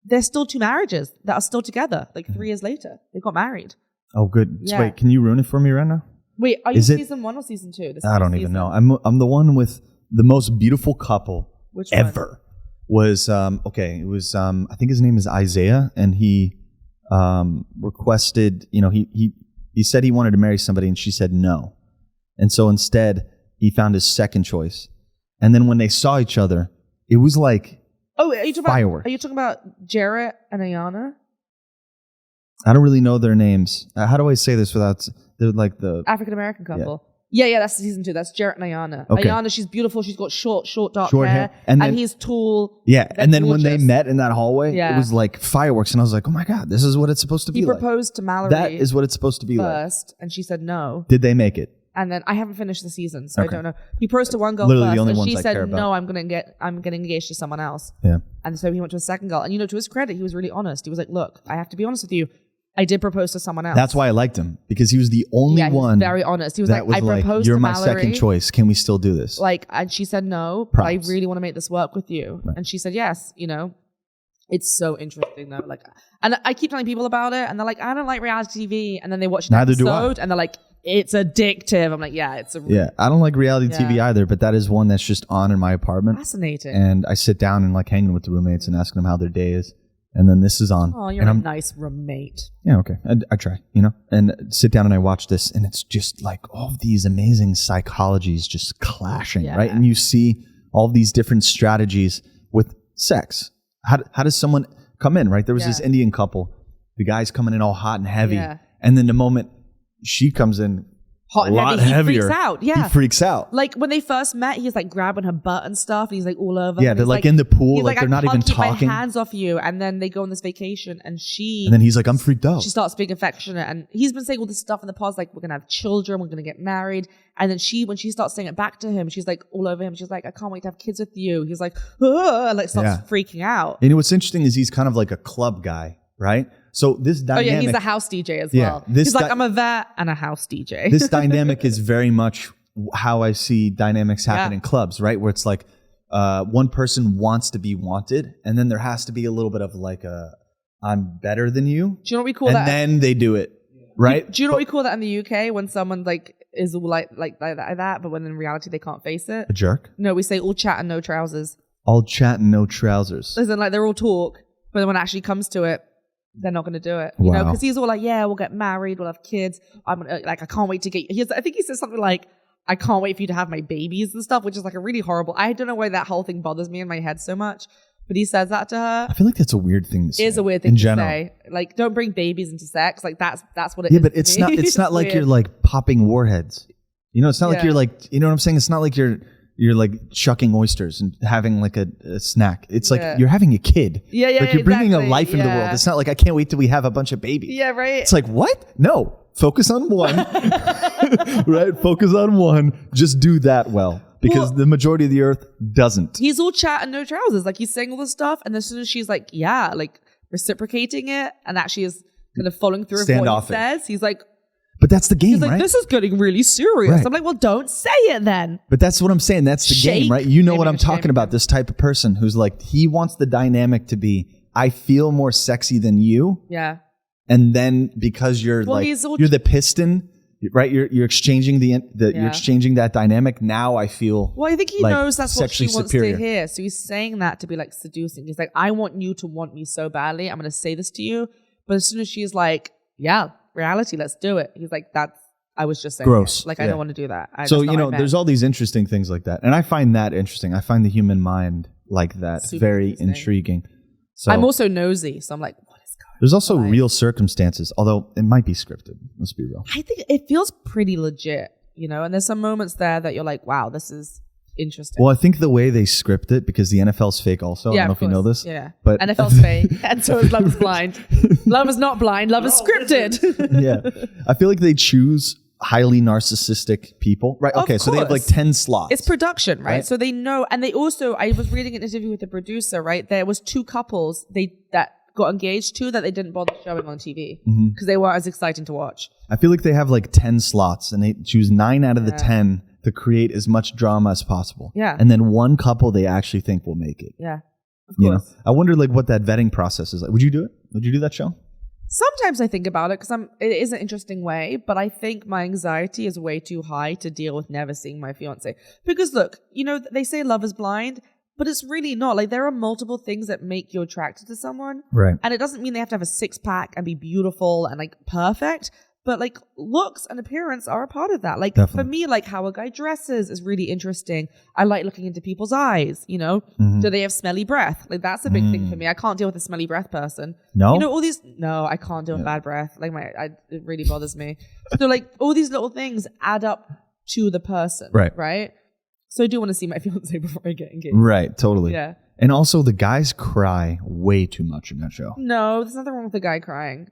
there's still 2 marriages that are still together. Like 3 years later, they got married.
Oh, good. So
Yeah.
wait, can you ruin it for me right now?
Wait, are you
Is it-
season 1 or season 2? This
I don't
season.
even know. I'm the one with the most beautiful couple
Which one?
ever. Was okay. It was I think his name is Isaiah, and he requested. He said he wanted to marry somebody, and she said no, and so instead he found his second choice. And then when they saw each other, it was like
Oh, are you talking
Firework.
about? Are you talking about Jarrett and Ayana?
I don't really know their names. How do I say this without? They're like the
African American couple. Yeah, that's season 2. That's Jarrett and Ayana.
Okay.
Ayana, she's beautiful. She's got short dark
Short
hair.
hair. And then-
he's tall.
Yeah,
They're
and then when they
gorgeous.
met in that hallway,
Yeah.
it was like fireworks, and I was like, "Oh my god, this is what it's supposed to be
He
like."
proposed to Mallory
That is what it's supposed to be like.
first, and she said no.
Did they make it?
And then I haven't finished the season, so
Okay.
I don't know. He proposed to one girl
Literally the
first,
only
and
ones
she
I
said
care about.
no. I'm getting engaged to someone else.
Yeah.
And so he went to a second girl, and to his credit, he was really honest. He was like, "Look, I have to be honest with you. I did propose to someone else."
That's why I liked him, because he was the only
he was
one
very honest. He was
that
like,
was
"I
like,
proposed
"You're
to
my
Mallory.
second choice. Can we still do this?"
And she said no, but I
Props.
really want to make this work with you.
Right.
And she said yes. It's so interesting though. And I keep telling people about it, and they're like, "I don't like reality TV," and then they watch an
Neither do I.
episode, and they're like, "It's addictive." I'm like, "Yeah, it's
Yeah, I don't like reality
Yeah.
TV either, but that is one that's just on in my apartment.
fascinating."
And I sit down and like hanging with the roommates and asking them how their day is. And then this is on.
Oh, you're
and
a
I'm,
nice roommate.
yeah, okay. I try, and sit down and I watch this, and it's just like all of these amazing psychologies just clashing,
Yeah.
right? And you see all these different strategies with sex. How does someone come in, right? There was this Indian couple. The guy's coming in all hot and heavy.
Yeah.
And then the moment she comes in,
Hot
a
and
lot
heavy,
heavier,
he freaks out. Yeah.
he freaks out.
Like when they first met, he's like grabbing her butt and stuff, and he's like all over.
Yeah,
her.
they're
He's
like in the pool,
he's
like they're
I
not
can't
even
keep
talking.
my hands off you, and then they go on this vacation, and
And then he's like, I'm freaked out.
she starts being affectionate, and he's been saying all this stuff in the past, like we're gonna have children, we're gonna get married, and then when she starts saying it back to him, she's like all over him. She's like, I can't wait to have kids with you. He's like, and like starts freaking out.
And what's interesting is he's kind of like a club guy, right? So this dynamic.
Oh yeah, he's a house DJ as
Yeah,
well.
this
He's like,
di-
I'm a vet and a house DJ.
This dynamic is very much how I see dynamics happen in clubs, right? Where it's like one person wants to be wanted, and then there has to be a little bit of like I'm better than you.
Do you know what we call
and
that?
then they do it, right?
Do you know what we call that in the UK when someone like is all like that, but when in reality they can't face it?
A jerk?
No, we say all chat and no trousers.
All chat and no trousers.
As in, like they're all talk, but then when it actually comes to it, they're not going to do it.
Wow.
Because he's all like, "Yeah, we'll get married, we'll have kids. I'm gonna, like, I can't wait to get." I think he says something like, "I can't wait for you to have my babies and stuff," which is like a really horrible. I don't know why that whole thing bothers me in my head so much, but he says that to her.
I feel like that's a weird thing to say.
It is a weird thing
in
to
general.
say. Like, don't bring babies into sex. Like that's what it is.
Yeah, but
to
it's
me.
not. It's not like
weird.
you're like popping warheads. It's not like
Yeah.
you're like. You know what I'm saying? It's not like you're like chucking oysters and having like a snack. It's like
Yeah.
you're having a kid.
Yeah,
Like you're bringing a
exactly.
life into the world.
Yeah.
It's not like I can't wait till we have a bunch of babies.
Yeah, right.
It's like what? No, focus on one. Right? Focus on one. Just do that well, because the majority of the earth doesn't.
He's all chat and no trousers. Like he's saying all this stuff, and as soon as she's like, yeah, like reciprocating it, and actually is kind of following through with what he
Standoffing.
says, he's like,
But that's the game,
like,
right?
this is getting really serious.
Right.
I'm like, well, don't say it then.
But that's what I'm saying. That's the
Shake.
game, right? You know
Maybe
what
I'm
I'm talking
shaming
about.
him.
This type of person who's like, he wants the dynamic to be, I feel more sexy than you.
Yeah.
And then because you're
Well,
like,
he's all-
you're the piston, right? You're exchanging you're exchanging that dynamic. Now I feel
Well, I think he
like
knows that's what she
sexually
wants
superior.
to hear. So he's saying that to be like seducing. He's like, I want you to want me so badly. I'm going to say this to you. But as soon as she's like, yeah, reality, let's do it. He's like, I was just saying
Gross.
it. Like, I
Yeah.
don't want to do that.
So,
that's not what I meant.
there's all these interesting things like that. And I find that interesting. I find the human mind like that
Super
very
interesting.
intriguing. So
I'm also nosy. So I'm like, what is going on?
there's also
Right.
real circumstances, although it might be scripted. Let's be real.
I think it feels pretty legit, and there's some moments there that you're like, wow, this is interesting.
Well, I think the way they script it, because the NFL's fake also. I don't know if you know this.
Yeah.
But
NFL's fake. And so is Love is Blind. Love is not blind. Love is scripted.
Yeah. I feel like they choose highly narcissistic people. Right.
Of
Okay. So they have like
course.
10 slots.
It's production, right?
Right.
So they know, and they also, I was reading an interview with the producer, right? There was 2 couples that got engaged to that they didn't bother showing on TV because they weren't as exciting to watch.
I feel like they have like 10 slots and they choose 9 out of the 10 to create as much drama as possible.
Yeah.
And then one couple they actually think will make it.
Yeah. Of
You know,
course.
I wonder like what that vetting process is like. Would you do it? Would you do that show?
Sometimes I think about it because it is an interesting way, but I think my anxiety is way too high to deal with never seeing my fiance. Because look, they say love is blind, but it's really not. Like there are multiple things that make you attracted to someone.
Right.
And it doesn't mean they have to have a 6-pack and be beautiful and like perfect, but like looks and appearance are a part of that. Like
Definitely.
for me, like how a guy dresses is really interesting. I like looking into people's eyes,
Mm-hmm.
Do they have smelly breath? Like that's a big thing for me. I can't deal with a smelly breath person.
No?
All these, no, I can't deal with bad breath. Like it really bothers me. So like all these little things add up to the person. Right? So I do want to see my fiance before I get engaged.
Right, totally.
Yeah.
And also, the guys cry way too much in that show.
No, there's nothing wrong with the guy crying.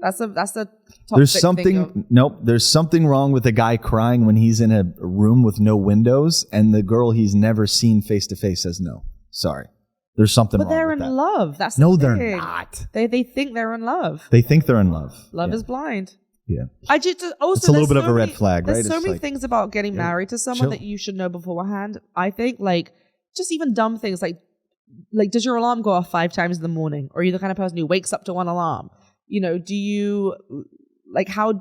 That's a toxic
There's
thing
something. Nope. There's something wrong with a guy crying when he's in a room with no windows, and the girl he's never seen face to face says no. Sorry. There's something wrong with that.
But they're in love. That's
no,
the
they're
thing.
not.
They think they're in love.
They think they're in love.
Love
Yeah.
is blind.
Yeah.
I just also
It's a little
there's
bit of
so
a red
many-
flag, right?
There's so
It's
many
like,
things about getting married to someone
chill.
that you should know beforehand. I think like just even dumb things like does your alarm go off 5 times in the morning? Or are you the kind of person who wakes up to one alarm? You know, do you like how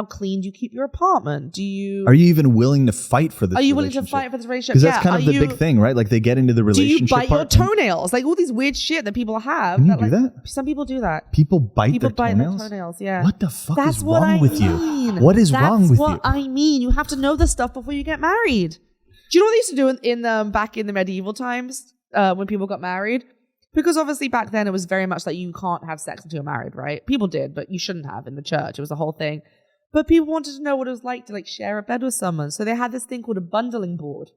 clean do you keep your apartment? Do you
Are you even willing to fight for this?
Are you willing to fight for this relationship?
Because that's kind of the big thing, right? Like they get into the
Do
relationship.
you bite your
part and-
toenails? Like all these weird shit that people have.
Can you
like,
do that?
Some people do that.
People bite
People
their
bite
toenails.
their toenails. Yeah.
What the fuck
That's
is
what
wrong
I
with
mean.
you? What is wrong with
That's
you?
what I mean. You have to know this stuff before you get married. Do you know what they used to do in back in the medieval times when people got married? Because obviously back then it was very much like you can't have sex until you're married, right? People did, but you shouldn't have in the church. It was a whole thing. But people wanted to know what it was like to like share a bed with someone. So they had this thing called a bundling board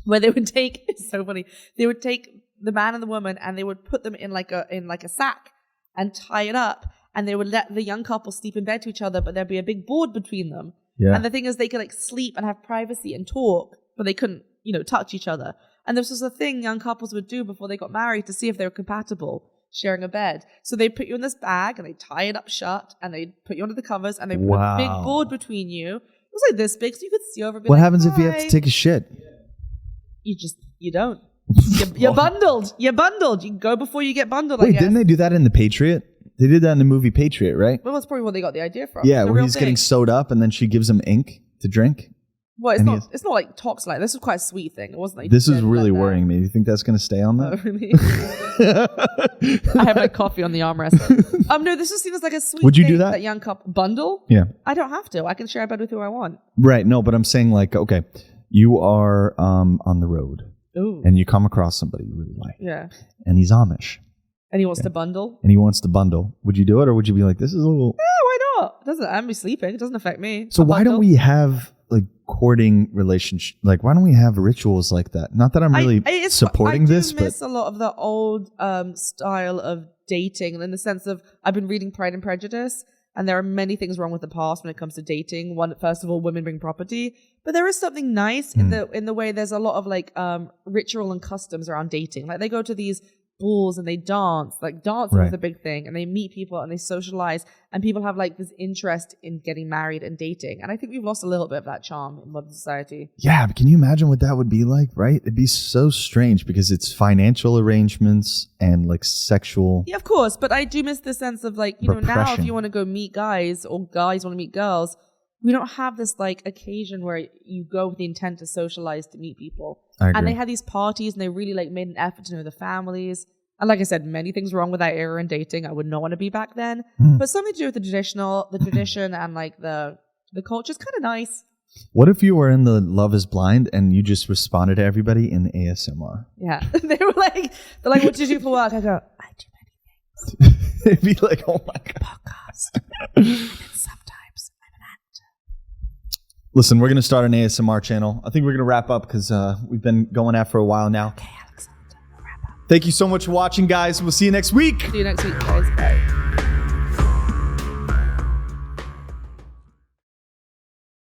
where they would take, it's so funny, they would take the man and the woman and they would put them in like a sack and tie it up. And they would let the young couple sleep in bed to each other, but there'd be a big board between them.
Yeah.
And the thing is they could like sleep and have privacy and talk, but they couldn't, touch each other. And this was a thing young couples would do before they got married to see if they were compatible, sharing a bed. So they put you in this bag and they tie it up shut and they put you under the covers and they put a big board between you. It was like this big so you could see over.
What happens if you have to take a shit?
You don't. You're bundled. You're bundled. You go before you get bundled.
Wait, didn't they do that in The Patriot? They did that in the movie Patriot, right?
Well, that's probably where they got the idea from.
Yeah,
It's a
where
real
he's
thing.
getting sewed up and then she gives him ink to drink.
Well,
And
it's not like toxic. Like this was quite a sweet thing. It wasn't like
This is
dead
really
like that.
worrying me. Do you think that's going to stay on
Oh,
there?
really? I have my coffee on the armrest. No, this was seen as like a sweet
Would you
thing
do that?
young couple bundle.
Yeah.
I don't have to. I can share a bed with who I want.
Right. No, but I'm saying like, okay, you are on the road
Ooh.
and you come across somebody you really like.
Yeah.
And he's Amish
And he wants to bundle.
and he wants to bundle. Would you do it or would you be like, this is a little...
Yeah, why not? It doesn't. I'm be sleeping. It doesn't affect me.
So
I'll
why don't
bundle.
we have like courting relationship? Like, why don't we have rituals like that? Not that I'm really supporting this,
I
but
miss a lot of the old style of dating, in the sense of I've been reading Pride and Prejudice, and there are many things wrong with the past when it comes to dating. One, first of all, women bring property, but there is something nice in the way there's a lot of like ritual and customs around dating. Like they go to these balls and they dance. Like dancing is
Right.
a big thing, and they meet people and they socialize, and people have like this interest in getting married and dating. And I think we've lost a little bit of that charm in modern society.
yeah, but can you imagine what that would be like, right? It'd be so strange because it's financial arrangements and like sexual.
Yeah, of course. But I do miss the sense of like, now if
Repression.
you want to go meet guys or guys want to meet girls, we don't have this like occasion where you go with the intent to socialize to meet people.
I agree.
And they had these parties and they really like made an effort to know the families. And like I said, many things wrong with that era in dating. I would not want to be back then. But something to do with the tradition and like the culture is kind of nice.
What if you were in the Love is Blind and you just responded to everybody in ASMR?
Yeah. they're like, what do you do for work? I go, I do many things.
It'd be like, oh my God.
Podcast. And sometimes I'm an actor.
Listen, we're going to start an ASMR channel. I think we're going to wrap up because we've been going at for a while now.
Okay, Alexander, wrap up.
Thank you so much for watching, guys. We'll see you next week.
See you next week, guys. Bye.